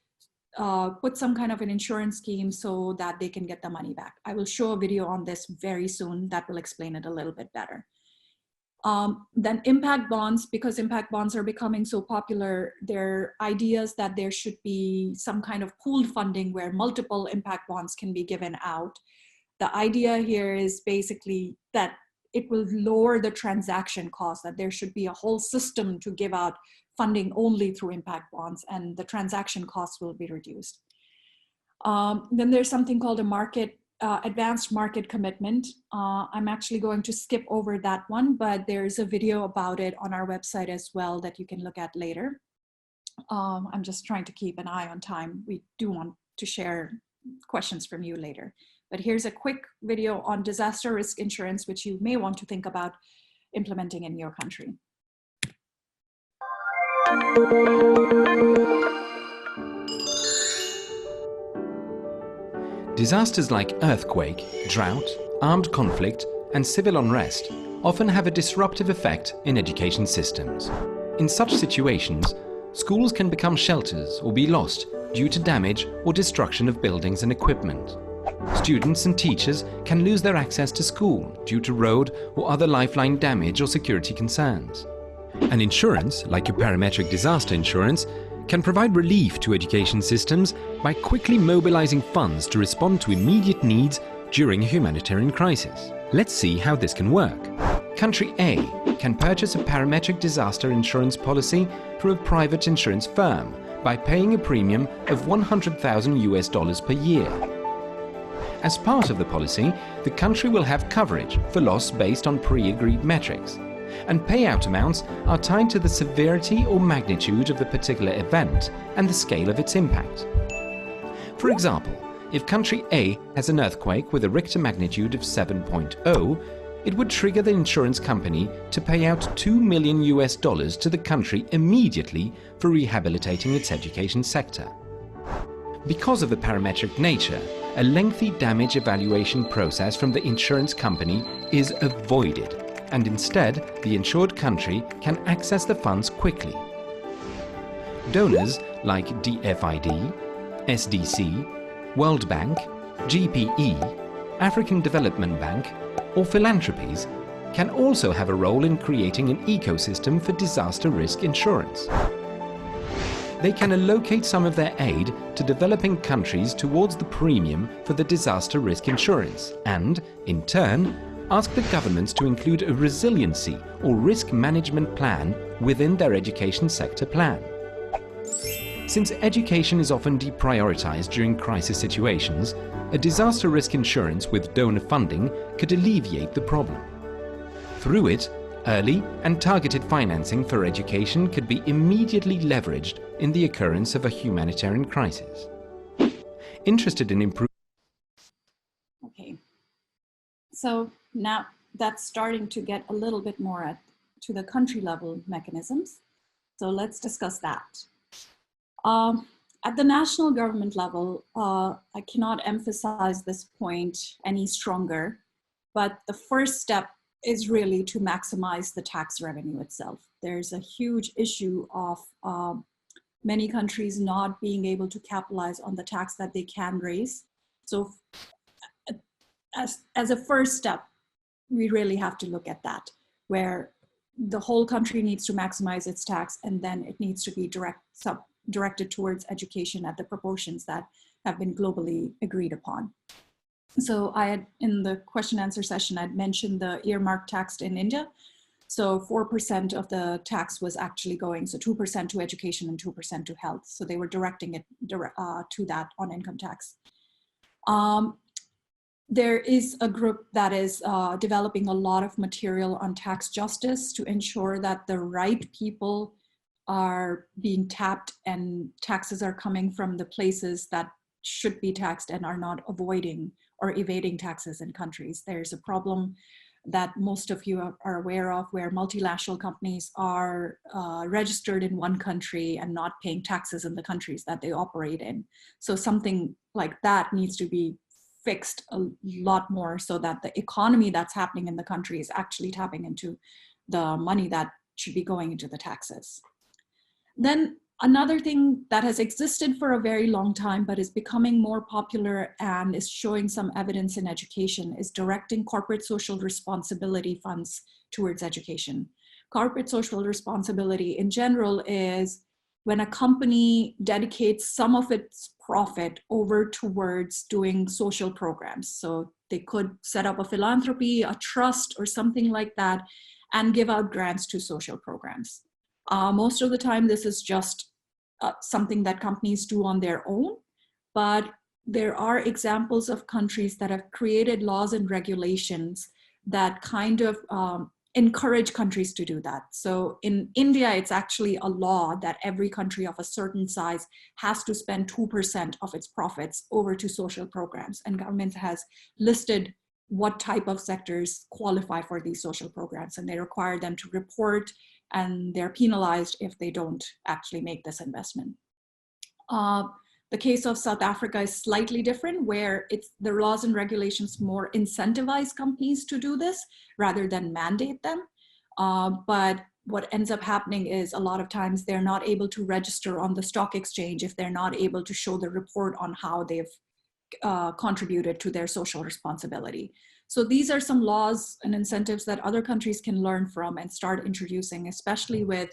put some kind of an insurance scheme so that they can get the money back. I will show a video on this very soon that will explain it a little bit better. Then impact bonds, because impact bonds are becoming so popular, there are ideas that there should be some kind of pooled funding where multiple impact bonds can be given out. The idea here is basically that it will lower the transaction cost, that there should be a whole system to give out funding only through impact bonds, and the transaction costs will be reduced. Then there's something called a advanced market commitment. I'm actually going to skip over that one, but there's a video about it on our website as well that you can look at later. I'm just trying to keep an eye on time. We do want to share questions from you later. But here's a quick video on disaster risk insurance, which you may want to think about implementing in your country. Disasters like earthquake, drought, armed conflict, and civil unrest often have a disruptive effect in education systems. In such situations, schools can become shelters or be lost due to damage or destruction of buildings and equipment. Students and teachers can lose their access to school due to road or other lifeline damage or security concerns. An insurance, like a parametric disaster insurance, can provide relief to education systems by quickly mobilizing funds to respond to immediate needs during a humanitarian crisis. Let's see how this can work. Country A can purchase a parametric disaster insurance policy from a private insurance firm by paying a premium of $100,000 per year. As part of the policy, the country will have coverage for loss based on pre-agreed metrics, and payout amounts are tied to the severity or magnitude of the particular event and the scale of its impact. For example, if country A has an earthquake with a Richter magnitude of 7.0, it would trigger the insurance company to pay out $2 million to the country immediately for rehabilitating its education sector. Because of the parametric nature, a lengthy damage evaluation process from the insurance company is avoided, and instead the insured country can access the funds quickly. Donors like DFID, SDC, World Bank, GPE, African Development Bank, or philanthropies can also have a role in creating an ecosystem for disaster risk insurance. They can allocate some of their aid to developing countries towards the premium for the disaster risk insurance and, in turn, ask the governments to include a resiliency or risk management plan within their education sector plan. Since education is often deprioritized during crisis situations, a disaster risk insurance with donor funding could alleviate the problem. Through it, early and targeted financing for education could be immediately leveraged in the occurrence of a humanitarian crisis. Interested in improving? Okay, so now that's starting to get a little bit more to the country level mechanisms. So let's discuss that. At the national government level, I cannot emphasize this point any stronger, but the first step is really to maximize the tax revenue itself. There's a huge issue of many countries not being able to capitalize on the tax that they can raise. So as a first step, we really have to look at that, where the whole country needs to maximize its tax, and then it needs to be directed towards education at the proportions that have been globally agreed upon. So I had, in the question answer session, I'd mentioned the earmark tax in India. So 4% of the tax was actually going, so 2% to education and 2% to health. So they were directing it to that on income tax. there is a group that is developing a lot of material on tax justice to ensure that the right people are being tapped and taxes are coming from the places that should be taxed and are not avoiding or evading taxes in countries. There's a problem that most of you are aware of where multilateral companies are registered in one country and not paying taxes in the countries that they operate in. So something like that needs to be fixed a lot more so that the economy that's happening in the country is actually tapping into the money that should be going into the taxes. Then another thing that has existed for a very long time but is becoming more popular and is showing some evidence in education is directing corporate social responsibility funds towards education. Corporate social responsibility in general is when a company dedicates some of its profit over towards doing social programs. So they could set up a philanthropy, a trust, or something like that, and give out grants to social programs. Most of the time, this is just something that companies do on their own, but there are examples of countries that have created laws and regulations that kind of encourage countries to do that. So in India, it's actually a law that every country of a certain size has to spend 2% of its profits over to social programs, and government has listed what type of sectors qualify for these social programs, and they require them to report, and they're penalized if they don't actually make this investment. The case of South Africa is slightly different, where the laws and regulations more incentivize companies to do this rather than mandate them. But what ends up happening is a lot of times they're not able to register on the stock exchange if they're not able to show the report on how they've contributed to their social responsibility. So these are some laws and incentives that other countries can learn from and start introducing, especially with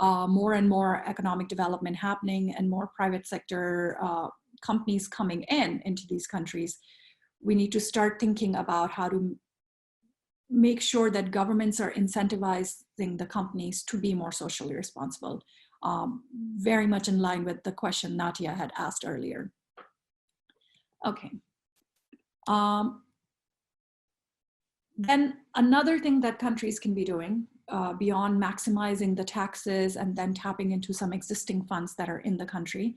more and more economic development happening and more private sector companies coming into these countries. We need to start thinking about how to make sure that governments are incentivizing the companies to be more socially responsible, very much in line with the question Natia had asked earlier. Okay. Then another thing that countries can be doing beyond maximizing the taxes and then tapping into some existing funds that are in the country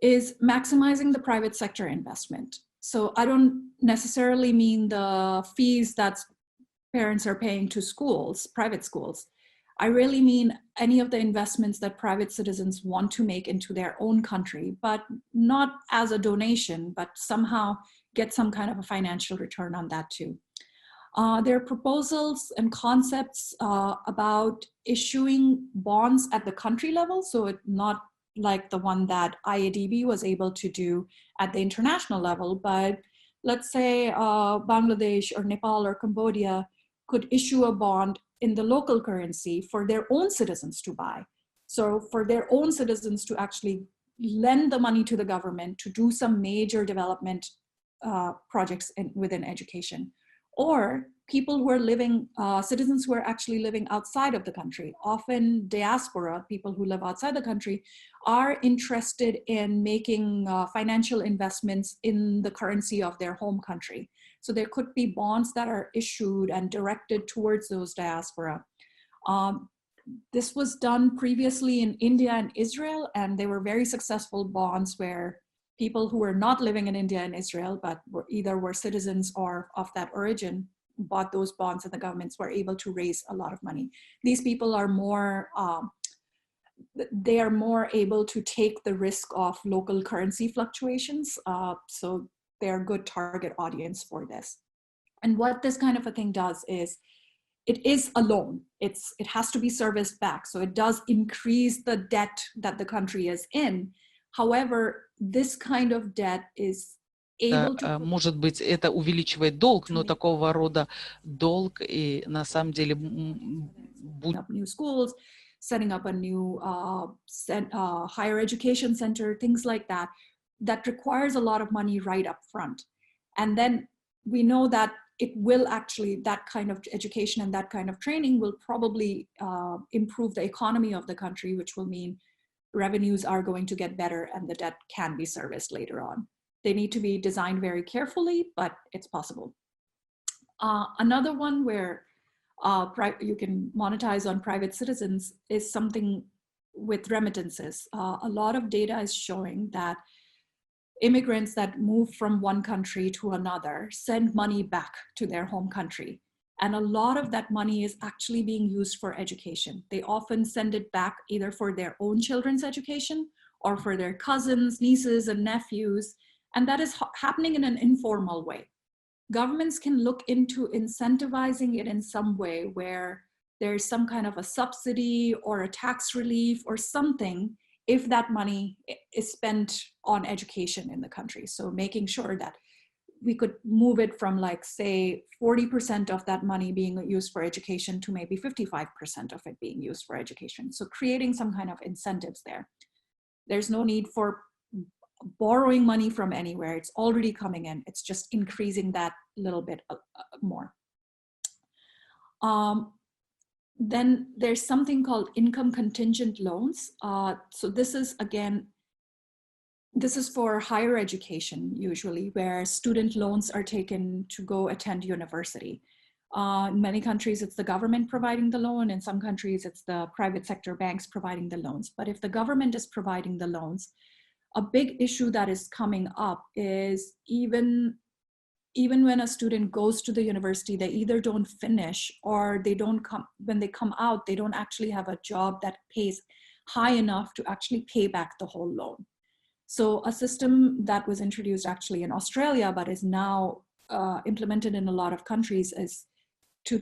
is maximizing the private sector investment. So I don't necessarily mean the fees that parents are paying to schools, private schools. I really mean any of the investments that private citizens want to make into their own country, but not as a donation, but somehow get some kind of a financial return on that too. There are proposals and concepts about issuing bonds at the country level, so it's not like the one that IADB was able to do at the international level, but let's say Bangladesh or Nepal or Cambodia could issue a bond in the local currency for their own citizens to buy. So for their own citizens to actually lend the money to the government to do some major development projects within education. Or people who are living, citizens who are actually living outside of the country, often diaspora, people who live outside the country, are interested in making financial investments in the currency of their home country. So there could be bonds that are issued and directed towards those diaspora. This was done previously in India and Israel, and they were very successful bonds where people who were not living in India and Israel, but either were citizens or of that origin, bought those bonds, and the governments were able to raise a lot of money. These people are more, they are more able to take the risk of local currency fluctuations. So they're a good target audience for this. And what this kind of a thing does is, it is a loan. It has to be serviced back. So it does increase the debt that the country is in. However, this kind of debt is able to... Может быть, это увеличивает долг, но такого рода долг и на самом деле... New schools, setting up a new higher education center, things like that, that requires a lot of money right up front. And then we know that it will actually, that kind of education and that kind of training will probably improve the economy of the country, which will mean revenues are going to get better and the debt can be serviced later on. They need to be designed very carefully, but it's possible. Another one where you can monetize on private citizens is something with remittances. A lot of data is showing that immigrants that move from one country to another send money back to their home country. And a lot of that money is actually being used for education. They often send it back either for their own children's education or for their cousins, nieces, and nephews. And that is happening in an informal way. Governments can look into incentivizing it in some way where there's some kind of a subsidy or a tax relief or something if that money is spent on education in the country. So making sure that we could move it from, like, say 40% of that money being used for education to maybe 55% of it being used for education. So creating some kind of incentives there. There's no need for borrowing money from anywhere. It's already coming in. It's just increasing that little bit more. Then there's something called income contingent loans. So this is, again, this is for higher education usually, where student loans are taken to go attend university. In many countries, it's the government providing the loan. In some countries, it's the private sector banks providing the loans. But if the government is providing the loans, a big issue that is coming up is even when a student goes to the university, they either don't finish or they don't come, when they come out, they don't actually have a job that pays high enough to actually pay back the whole loan. So a system that was introduced actually in Australia, but is now implemented in a lot of countries, is to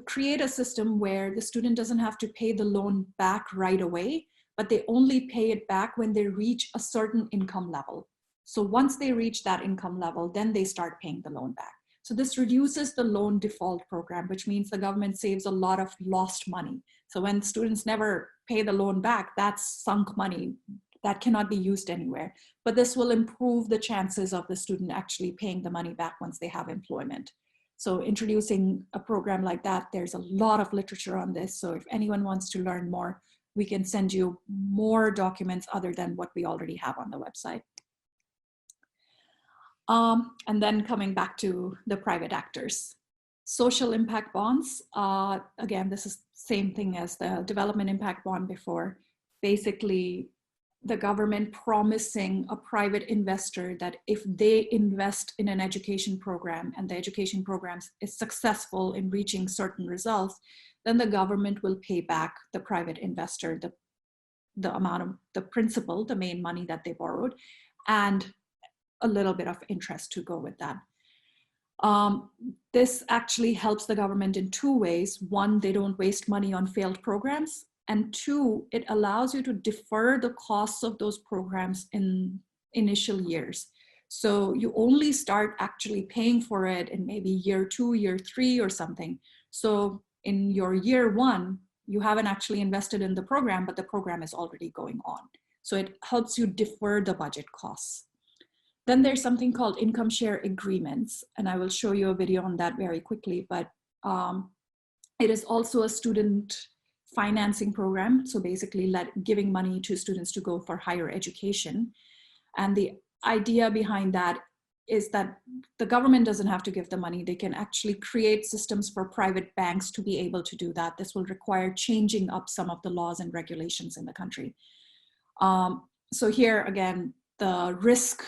create a system where the student doesn't have to pay the loan back right away, but they only pay it back when they reach a certain income level. So once they reach that income level, then they start paying the loan back. So this reduces the loan default program, which means the government saves a lot of lost money. So when students never pay the loan back, that's sunk money that cannot be used anywhere. But this will improve the chances of the student actually paying the money back once they have employment. So introducing a program like that, there's a lot of literature on this. So if anyone wants to learn more, we can send you more documents other than what we already have on the website. And then coming back to the private actors. Social impact bonds, again, this is same thing as the development impact bond before. Basically, the government promising a private investor that if they invest in an education program and the education program is successful in reaching certain results, then the government will pay back the private investor the amount of the principal, the main money that they borrowed, and a little bit of interest to go with that. This actually helps the government in two ways. One, they don't waste money on failed programs. And two, it allows you to defer the costs of those programs in initial years. So you only start actually paying for it in maybe year 2, year 3 or something. So in your year 1, you haven't actually invested in the program, but the program is already going on. So it helps you defer the budget costs. Then there's something called income share agreements. And I will show you a video on that very quickly, but it is also a student financing program. So basically giving money to students to go for higher education. And the idea behind that is that the government doesn't have to give the money. They can actually create systems for private banks to be able to do that. This will require changing up some of the laws and regulations in the country. So here again, the risk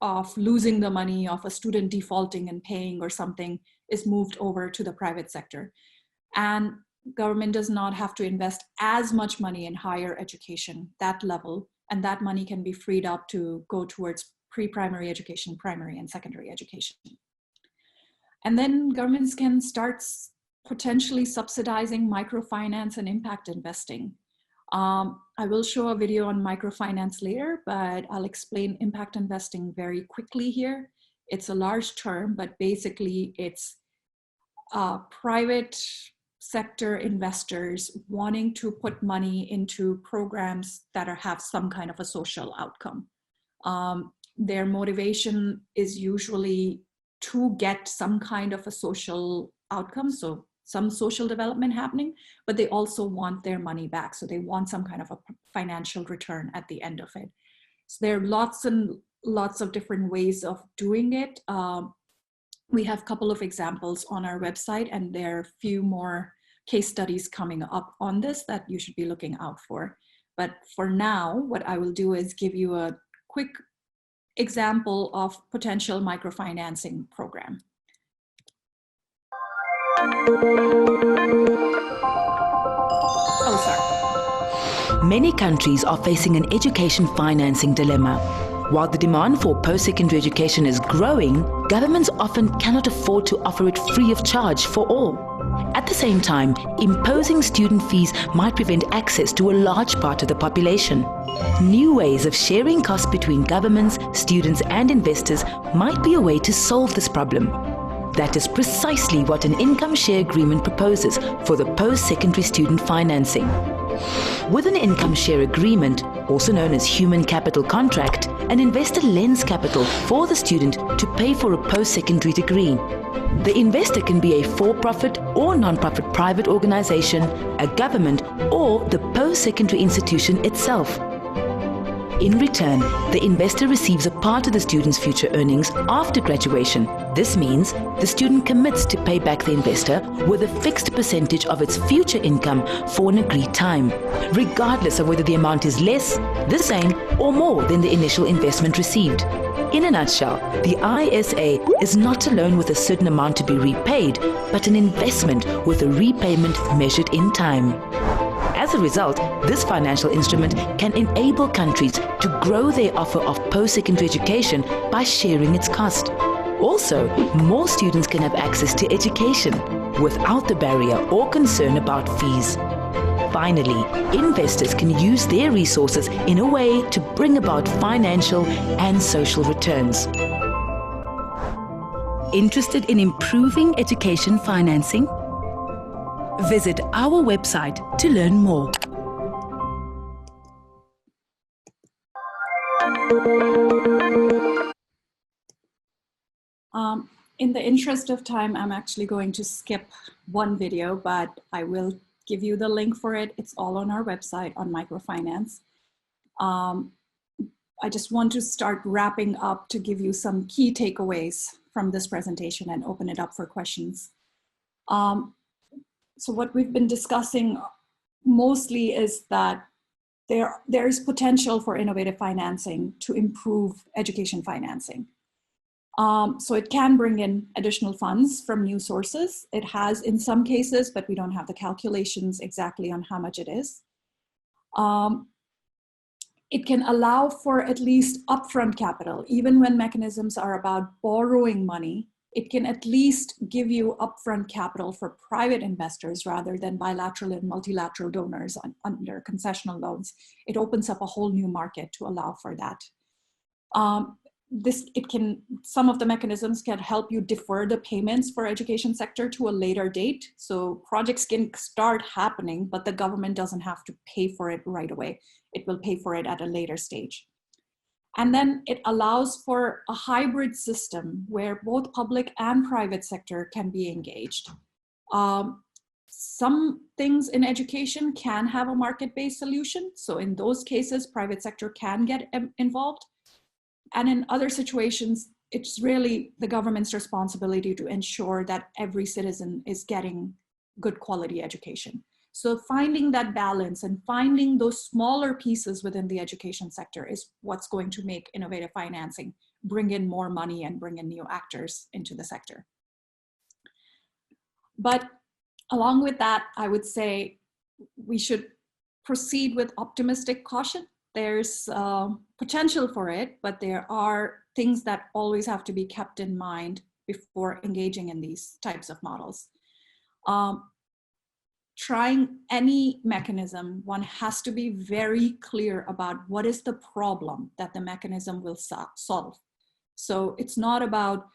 of losing the money of a student defaulting and paying or something is moved over to the private sector. And government does not have to invest as much money in higher education, that level, and that money can be freed up to go towards pre-primary education, primary and secondary education. And then governments can start potentially subsidizing microfinance and impact investing. I will show a video on microfinance later, but I'll explain impact investing very quickly here. It's a large term, but basically it's private sector investors wanting to put money into programs that have some kind of a social outcome. Their motivation is usually to get some kind of a social outcome, so some social development happening, but they also want their money back. So they want some kind of a financial return at the end of it. So there are lots and lots of different ways of doing it. We have a couple of examples on our website, and there are a few more case studies coming up on this that you should be looking out for. But for now, what I will do is give you a quick example of potential microfinancing program. Oh, sorry. Many countries are facing an education financing dilemma. While the demand for post-secondary education is growing, governments often cannot afford to offer it free of charge for all. At the same time, imposing student fees might prevent access to a large part of the population. New ways of sharing costs between governments, students, and investors might be a way to solve this problem. That is precisely what an income share agreement proposes for the post-secondary student financing. With an income share agreement, also known as human capital contract, an investor lends capital for the student to pay for a post-secondary degree. The investor can be a for-profit or non-profit private organization, a government, or the post-secondary institution itself. In return, the investor receives a part of the student's future earnings after graduation. This means the student commits to pay back the investor with a fixed percentage of its future income for an agreed time, regardless of whether the amount is less, the same, or more than the initial investment received. In a nutshell, the ISA is not a loan with a certain amount to be repaid, but an investment with a repayment measured in time. As a result, this financial instrument can enable countries to grow their offer of post-secondary education by sharing its cost. Also, more students can have access to education without the barrier or concern about fees. Finally, investors can use their resources in a way to bring about financial and social returns. Interested in improving education financing? Visit our website to learn more. In the interest of time, I'm actually going to skip one video, but I will give you the link for it. It's all on our website on microfinance. I just want to start wrapping up to give you some key takeaways from this presentation and open it up for questions. So what we've been discussing mostly is that there is potential for innovative financing to improve education financing. So it can bring in additional funds from new sources. It has in some cases, but we don't have the calculations exactly on how much it is. It can allow for at least upfront capital, even when mechanisms are about borrowing money. It can at least give you upfront capital for private investors rather than bilateral and multilateral donors under concessional loans. It opens up a whole new market to allow for that. Some of the mechanisms can help you defer the payments for education sector to a later date. So projects can start happening, but the government doesn't have to pay for it right away. It will pay for it at a later stage. And then it allows for a hybrid system where both public and private sector can be engaged. Some things in education can have a market-based solution. So in those cases, private sector can get involved. And in other situations, it's really the government's responsibility to ensure that every citizen is getting good quality education. So finding that balance and finding those smaller pieces within the education sector is what's going to make innovative financing bring in more money and bring in new actors into the sector. But along with that, I would say we should proceed with optimistic caution. There's potential for it, but there are things that always have to be kept in mind before engaging in these types of models. Trying any mechanism, one has to be very clear about what is the problem that the mechanism will solve. So it's not about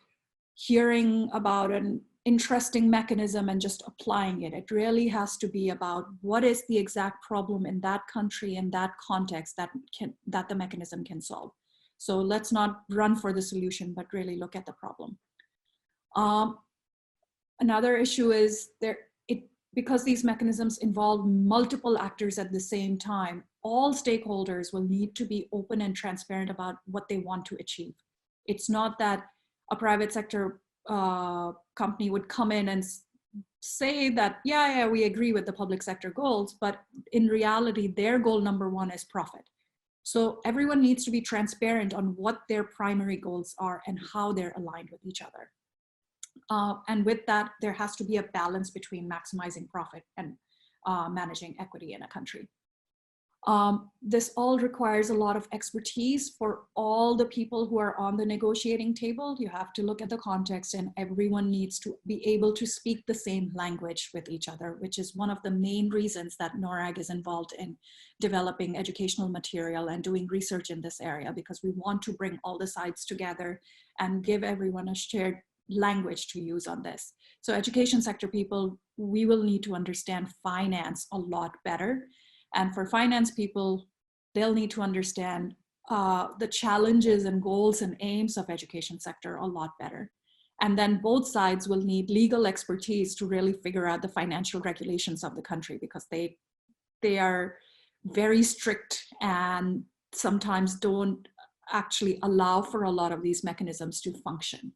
hearing about an interesting mechanism and just applying it. It really has to be about what is the exact problem in that country, in that context that the mechanism can solve. So let's not run for the solution, but really look at the problem. Another issue is because these mechanisms involve multiple actors at the same time, all stakeholders will need to be open and transparent about what they want to achieve. It's not that a private sector company would come in and say that, yeah, we agree with the public sector goals, but in reality, their goal number one is profit. So everyone needs to be transparent on what their primary goals are and how they're aligned with each other. And with that, there has to be a balance between maximizing profit and managing equity in a country. This all requires a lot of expertise for all the people who are on the negotiating table. You have to look at the context, and everyone needs to be able to speak the same language with each other, which is one of the main reasons that NORRAG is involved in developing educational material and doing research in this area, because we want to bring all the sides together and give everyone a shared language to use on this. So education sector people, we will need to understand finance a lot better. And for finance people, they'll need to understand the challenges and goals and aims of education sector a lot better. And then both sides will need legal expertise to really figure out the financial regulations of the country, because they are very strict and sometimes don't actually allow for a lot of these mechanisms to function.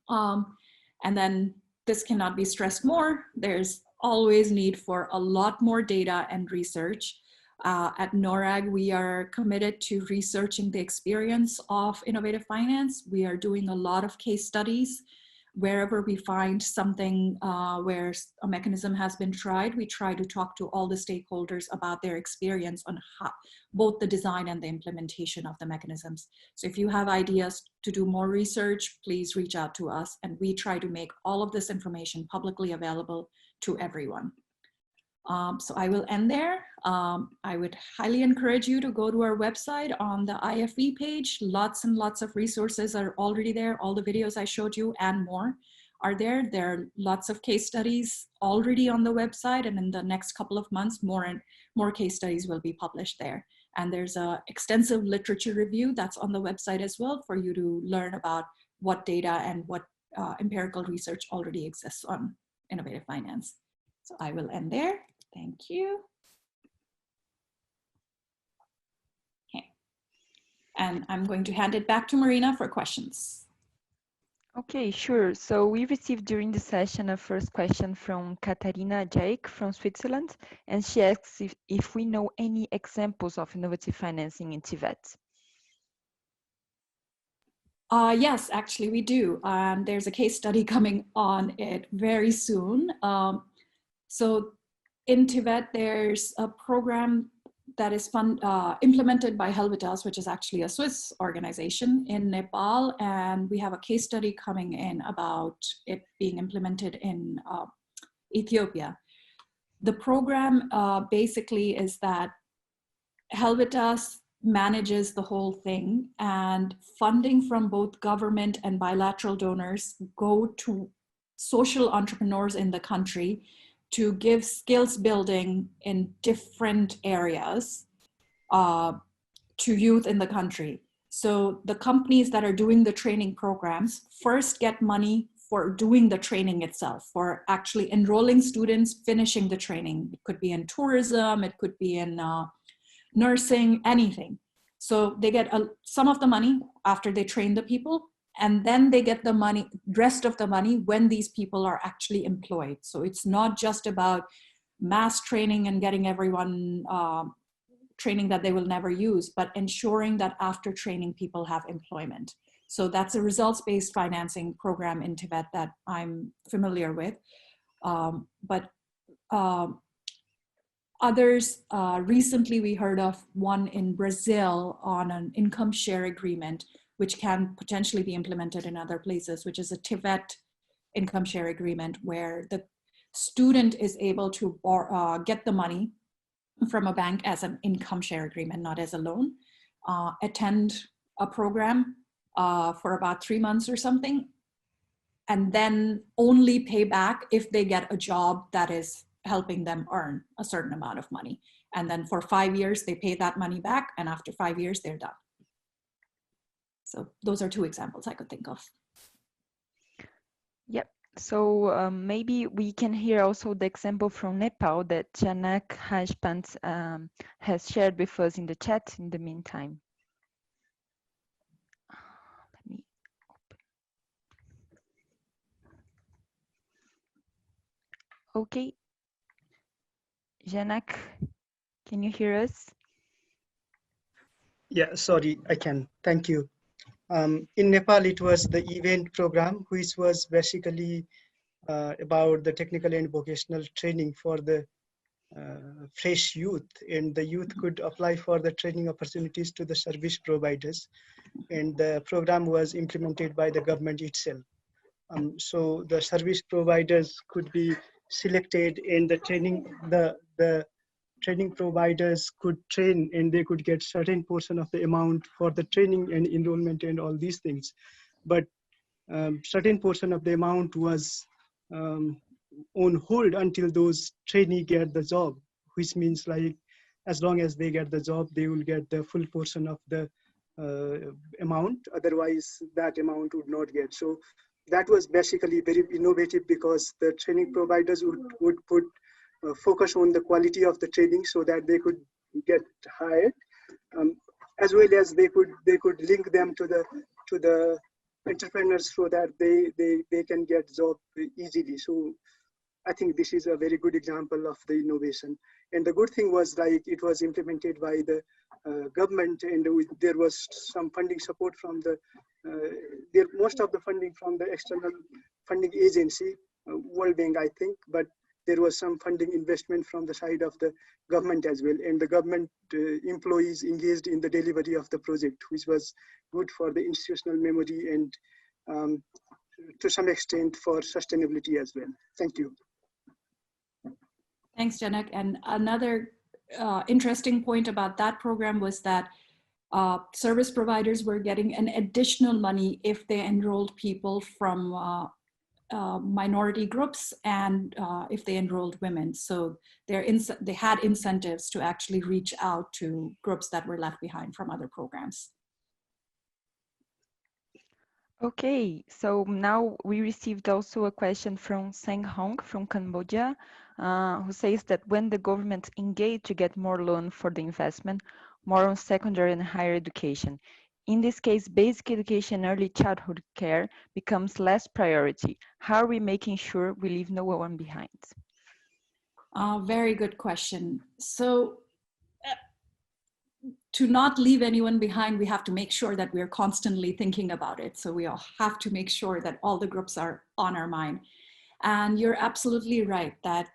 And then this cannot be stressed more. There's always need for a lot more data and research. At NORRAG, we are committed to researching the experience of innovative finance. We are doing a lot of case studies. Wherever we find something where a mechanism has been tried, we try to talk to all the stakeholders about their experience on how, both the design and the implementation of the mechanisms. So if you have ideas to do more research, please reach out to us, and we try to make all of this information publicly available to everyone. So I will end there. I would highly encourage you to go to our website on the IFV page. Lots and lots of resources are already there. All the videos I showed you and more are there. There are lots of case studies already on the website, and in the next couple of months, more and more case studies will be published there. And there's an extensive literature review that's on the website as well for you to learn about what data and what empirical research already exists on innovative finance. So I will end there. Thank you. Okay. And I'm going to hand it back to Marina for questions. Okay, sure. So we received during the session a first question from Katarina Jake from Switzerland, and she asks if we know any examples of innovative financing in Tibet. Yes, actually we do. There's a case study coming on it very soon. So in Tibet, there's a program that is implemented by Helvetas, which is actually a Swiss organization in Nepal. And we have a case study coming in about it being implemented in Ethiopia. The program basically is that Helvetas manages the whole thing, and funding from both government and bilateral donors go to social entrepreneurs in the country to give skills building in different areas to youth in the country. So the companies that are doing the training programs first get money for doing the training itself, for actually enrolling students, finishing the training. It could be in tourism, it could be in nursing, anything. So they get some of the money after they train the people, and then they get the money, rest of the money, when these people are actually employed. So it's not just about mass training and getting everyone training that they will never use, but ensuring that after training people have employment. So that's a results-based financing program in Tibet that I'm familiar with. Others, recently we heard of one in Brazil on an income share agreement, which can potentially be implemented in other places, which is a Tibet income share agreement where the student is able to get the money from a bank as an income share agreement, not as a loan, attend a program for about 3 months or something, and then only pay back if they get a job that is helping them earn a certain amount of money. And then for 5 years, they pay that money back, and after 5 years, they're done. So those are two examples I could think of. Yep, So maybe we can hear also the example from Nepal that Janak Hajpant has shared with us in the chat in the meantime. Let me open. Okay, Janak, can you hear us? Yeah, sorry, I can. Thank you. In Nepal, it was the event program, which was basically about the technical and vocational training for the fresh youth, and the youth could apply for the training opportunities to the service providers, and the program was implemented by the government itself. So the service providers could be selected, and the training providers could train, and they could get certain portion of the amount for the training and enrollment and all these things. But certain portion of the amount was on hold until those trainee get the job, which means like as long as they get the job, they will get the full portion of the amount. Otherwise, that amount would not get. So that was basically very innovative, because the training providers would put focus on the quality of the training so that they could get hired, as well as they could link them to the entrepreneurs so that they can get job easily. So I think this is a very good example of the innovation. And the good thing was, like, it was implemented by the government, and there was some funding support from the most of the funding from the external funding agency, World Bank, I think, but there was some funding investment from the side of the government as well, and the government employees engaged in the delivery of the project, which was good for the institutional memory and to some extent for sustainability as well. Thank you. Thanks, Janak. And another interesting point about that program was that service providers were getting an additional money if they enrolled people from minority groups and if they enrolled women. So they had incentives to actually reach out to groups that were left behind from other programs. Okay, so now we received also a question from Sang Hong from Cambodia, who says that when the government engaged to get more loan for the investment, more on secondary and higher education. In this case, basic education and early childhood care becomes less priority. How are we making sure we leave no one behind? Very good question. So to not leave anyone behind, we have to make sure that we're constantly thinking about it. So we all have to make sure that all the groups are on our mind. And you're absolutely right that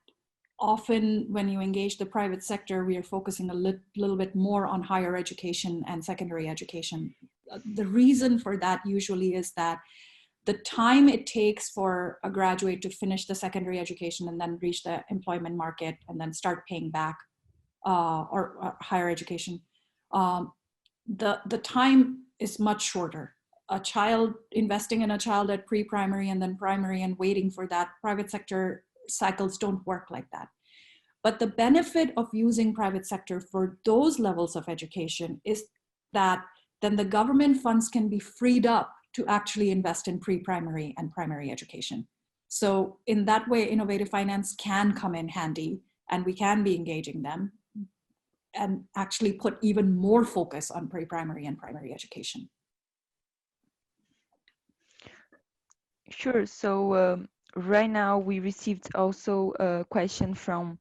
often when you engage the private sector, we are focusing a little bit more on higher education and secondary education. The reason for that usually is that the time it takes for a graduate to finish the secondary education and then reach the employment market and then start paying back or higher education, the time is much shorter. A child, investing in a child at pre-primary and then primary and waiting for that, private sector cycles don't work like that. But the benefit of using private sector for those levels of education is that then the government funds can be freed up to actually invest in pre-primary and primary education. So in that way, innovative finance can come in handy, and we can be engaging them and actually put even more focus on pre-primary and primary education. Sure. So right now we received also a question from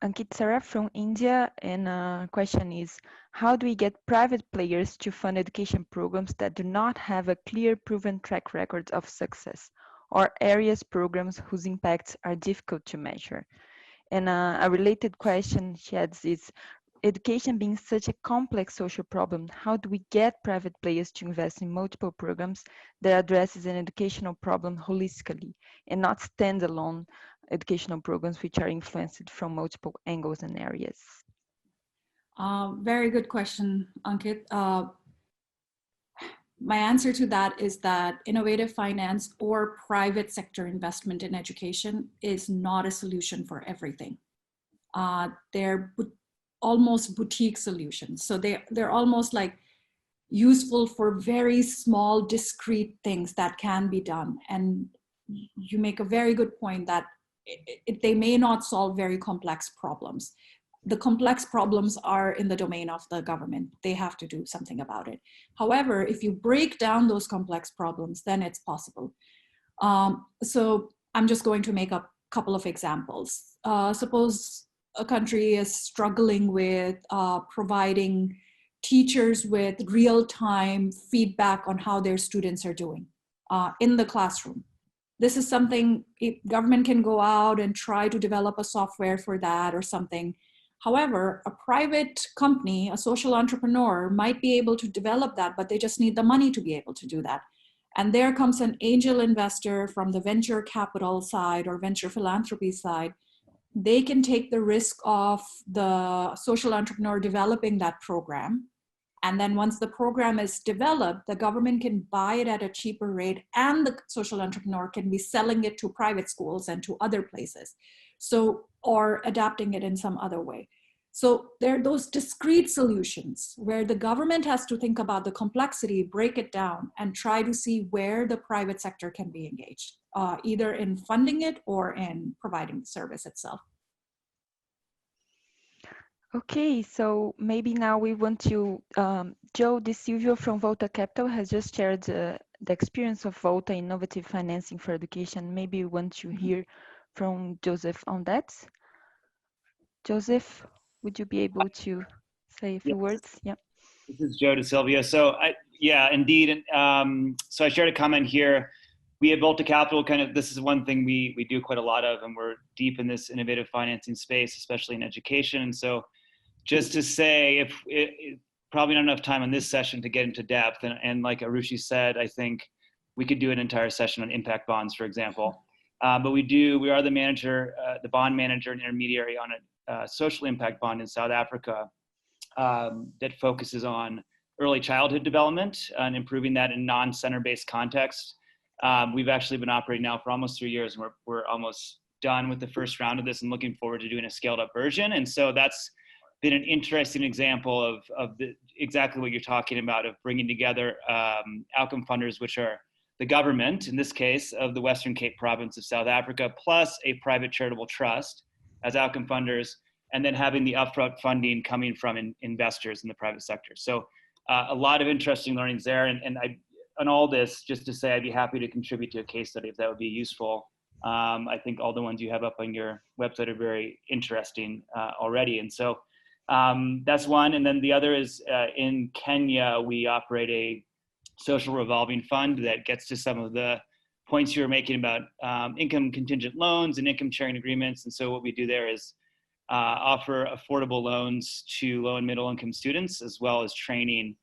Ankit Saraf from India, and the question is, how do we get private players to fund education programs that do not have a clear proven track record of success, or areas programs whose impacts are difficult to measure? And a related question she adds is, education being such a complex social problem, how do we get private players to invest in multiple programs that addresses an educational problem holistically and not standalone educational programs which are influenced from multiple angles and areas? Very good question, Ankit. My answer to that is that innovative finance or private sector investment in education is not a solution for everything. They're almost boutique solutions. So they're almost like useful for very small, discrete things that can be done. And you make a very good point that they may not solve very complex problems. The complex problems are in the domain of the government. They have to do something about it. However, if you break down those complex problems, then it's possible. So I'm just going to make a couple of examples. Suppose a country is struggling with providing teachers with real-time feedback on how their students are doing in the classroom. This is something government can go out and try to develop a software for that or something. However, a private company, a social entrepreneur might be able to develop that, but they just need the money to be able to do that. And there comes an angel investor from the venture capital side or venture philanthropy side. They can take the risk of the social entrepreneur developing that program. And then once the program is developed, the government can buy it at a cheaper rate and the social entrepreneur can be selling it to private schools and to other places. So, or adapting it in some other way. So there are those discrete solutions where the government has to think about the complexity, break it down, and try to see where the private sector can be engaged, either in funding it or in providing the service itself. Okay, so maybe now we want to, Joe De Silvio from Volta Capital has just shared the experience of Volta Innovative Financing for Education. Maybe we want to hear from Joseph on that. Joseph, would you be able to say a few words? Yeah. This is Joe De Silvio. So yeah, indeed. So I shared a comment here. We at Volta Capital this is one thing we do quite a lot of, and we're deep in this innovative financing space, especially in education. And so just to say, probably not enough time on this session to get into depth. And like Arushi said, I think we could do an entire session on impact bonds, for example. But we are the manager, the bond manager and intermediary on a social impact bond in South Africa that focuses on early childhood development and improving that in non-center-based context. We've actually been operating now for almost 3 years, and we're almost done with the first round of this and looking forward to doing a scaled up version. And so that's been an interesting example of exactly what you're talking about, of bringing together outcome funders, which are the government, in this case, of the Western Cape province of South Africa, plus a private charitable trust as outcome funders, and then having the upfront funding coming from investors in the private sector. So a lot of interesting learnings there. And on all this, just to say, I'd be happy to contribute to a case study if that would be useful. I think all the ones you have up on your website are very interesting already. And so that's one. And then the other is in Kenya, we operate a social revolving fund that gets to some of the points you were making about income contingent loans and income sharing agreements. And so what we do there is offer affordable loans to low and middle income students, as well as training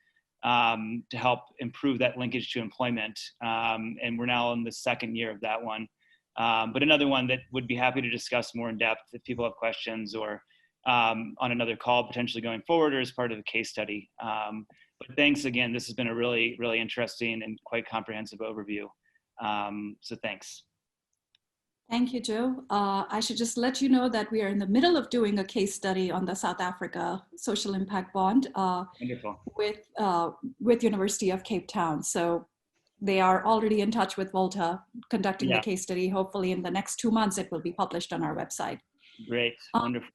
to help improve that linkage to employment. And we're now in the second year of that one. But another one that would be happy to discuss more in depth if people have questions, or on another call potentially going forward, or as part of a case study. But thanks again. This has been a really, really interesting and quite comprehensive overview. So thanks. Thank you, Joe. I should just let you know that we are in the middle of doing a case study on the South Africa Social Impact Bond with University of Cape Town. So they are already in touch with Volta, conducting the case study. Hopefully in the next 2 months, it will be published on our website. Great, wonderful.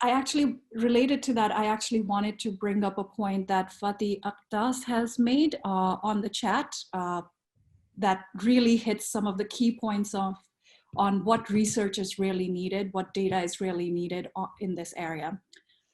I actually, related to that, I actually wanted to bring up a point that Fatih Akhtas has made on the chat that really hits some of the key points on what research is really needed, what data is really needed in this area.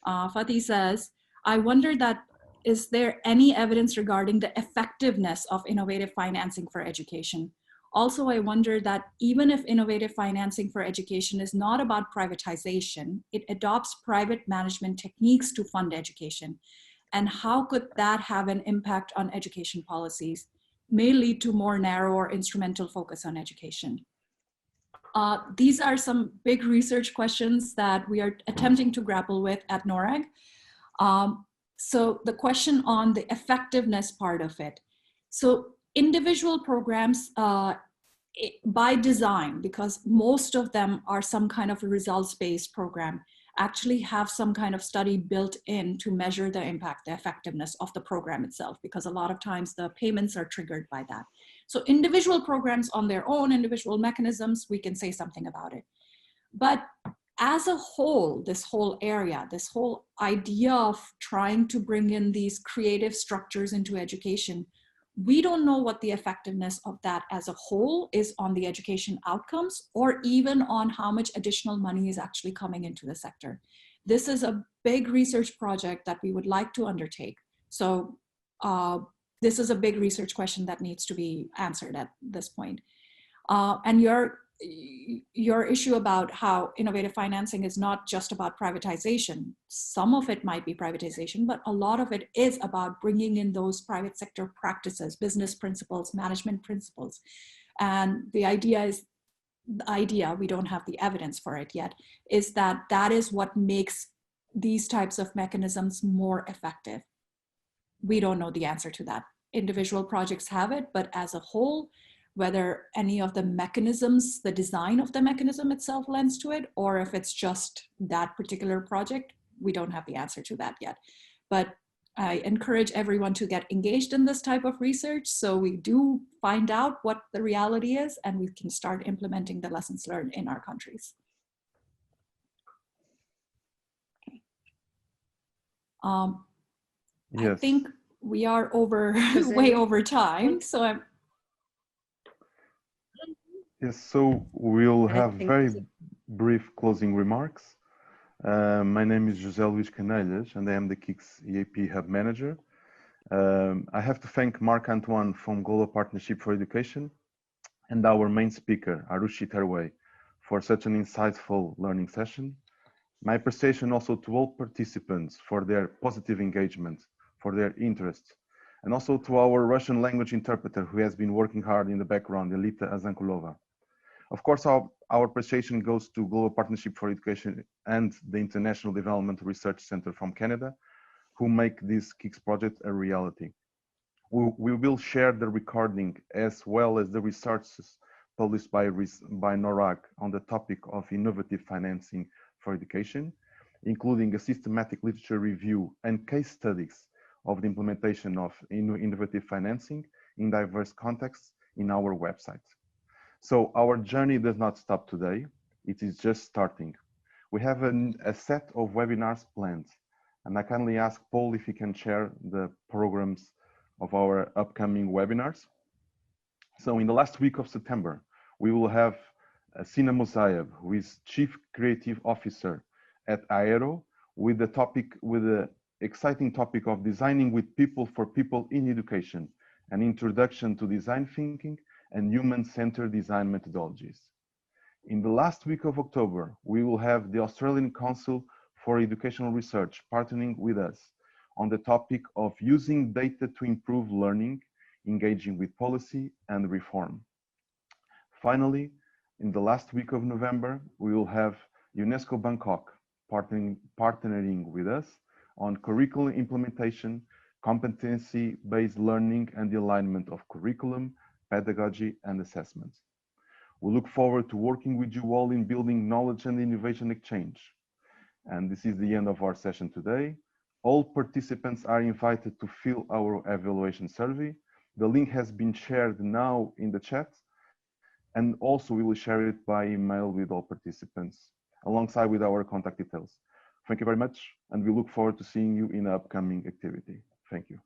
Fatih says, I wonder that, is there any evidence regarding the effectiveness of innovative financing for education? Also, I wonder that even if innovative financing for education is not about privatization, it adopts private management techniques to fund education. And how could that have an impact on education policies? May lead to more narrow or instrumental focus on education. These are some big research questions that we are attempting to grapple with at NORRAG. So the question on the effectiveness part of it. So individual programs by design, because most of them are some kind of a results-based program, actually have some kind of study built in to measure the impact, the effectiveness of the program itself, because a lot of times the payments are triggered by that. So individual programs on their own, individual mechanisms, we can say something about it. But as a whole, this whole area, this whole idea of trying to bring in these creative structures into education, we don't know what the effectiveness of that as a whole is on the education outcomes, or even on how much additional money is actually coming into the sector. This is a big research project that we would like to undertake. So this is a big research question that needs to be answered at this point. And your issue about how innovative financing is not just about privatization. Some of it might be privatization, but a lot of it is about bringing in those private sector practices, business principles, management principles. And the idea, we don't have the evidence for it yet, is that that is what makes these types of mechanisms more effective. We don't know the answer to that. Individual projects have it, but as a whole, whether any of the mechanisms, the design of the mechanism itself lends to it, or if it's just that particular project, we don't have the answer to that yet. But I encourage everyone to get engaged in this type of research so we do find out what the reality is and we can start implementing the lessons learned in our countries. Yes. I think we are way over time, so I'm... Yes, so we'll have very brief closing remarks. My name is José Luís Canelhas, and I am the KICS EAP Hub Manager. I have to thank Marc-Antoine from Global Partnership for Education and our main speaker, Arushi Terway, for such an insightful learning session. My appreciation also to all participants for their positive engagement, for their interest, and also to our Russian language interpreter who has been working hard in the background, Elita Azankulova. Of course, our appreciation goes to Global Partnership for Education and the International Development Research Center from Canada, who make this KICS project a reality. We will share the recording as well as the researches published by NORRAG on the topic of innovative financing for education, including a systematic literature review and case studies of the implementation of innovative financing in diverse contexts in our website. So our journey does not stop today, it is just starting. We have a set of webinars planned, and I kindly ask Paul if he can share the programs of our upcoming webinars. So in the last week of September, we will have Sina Mosayev, who is Chief Creative Officer at Aero, with the exciting topic of designing with people for people in education, an introduction to design thinking and human-centered design methodologies. In the last week of October, we will have the Australian Council for Educational Research partnering with us on the topic of using data to improve learning, engaging with policy and reform. Finally, in the last week of November, we will have UNESCO Bangkok partnering with us on curriculum implementation, competency-based learning, and the alignment of curriculum, pedagogy, and assessments. We look forward to working with you all in building knowledge and innovation exchange. And this is the end of our session today. All participants are invited to fill our evaluation survey. The link has been shared now in the chat, and also we will share it by email with all participants, alongside with our contact details. Thank you very much, and we look forward to seeing you in the upcoming activity. Thank you.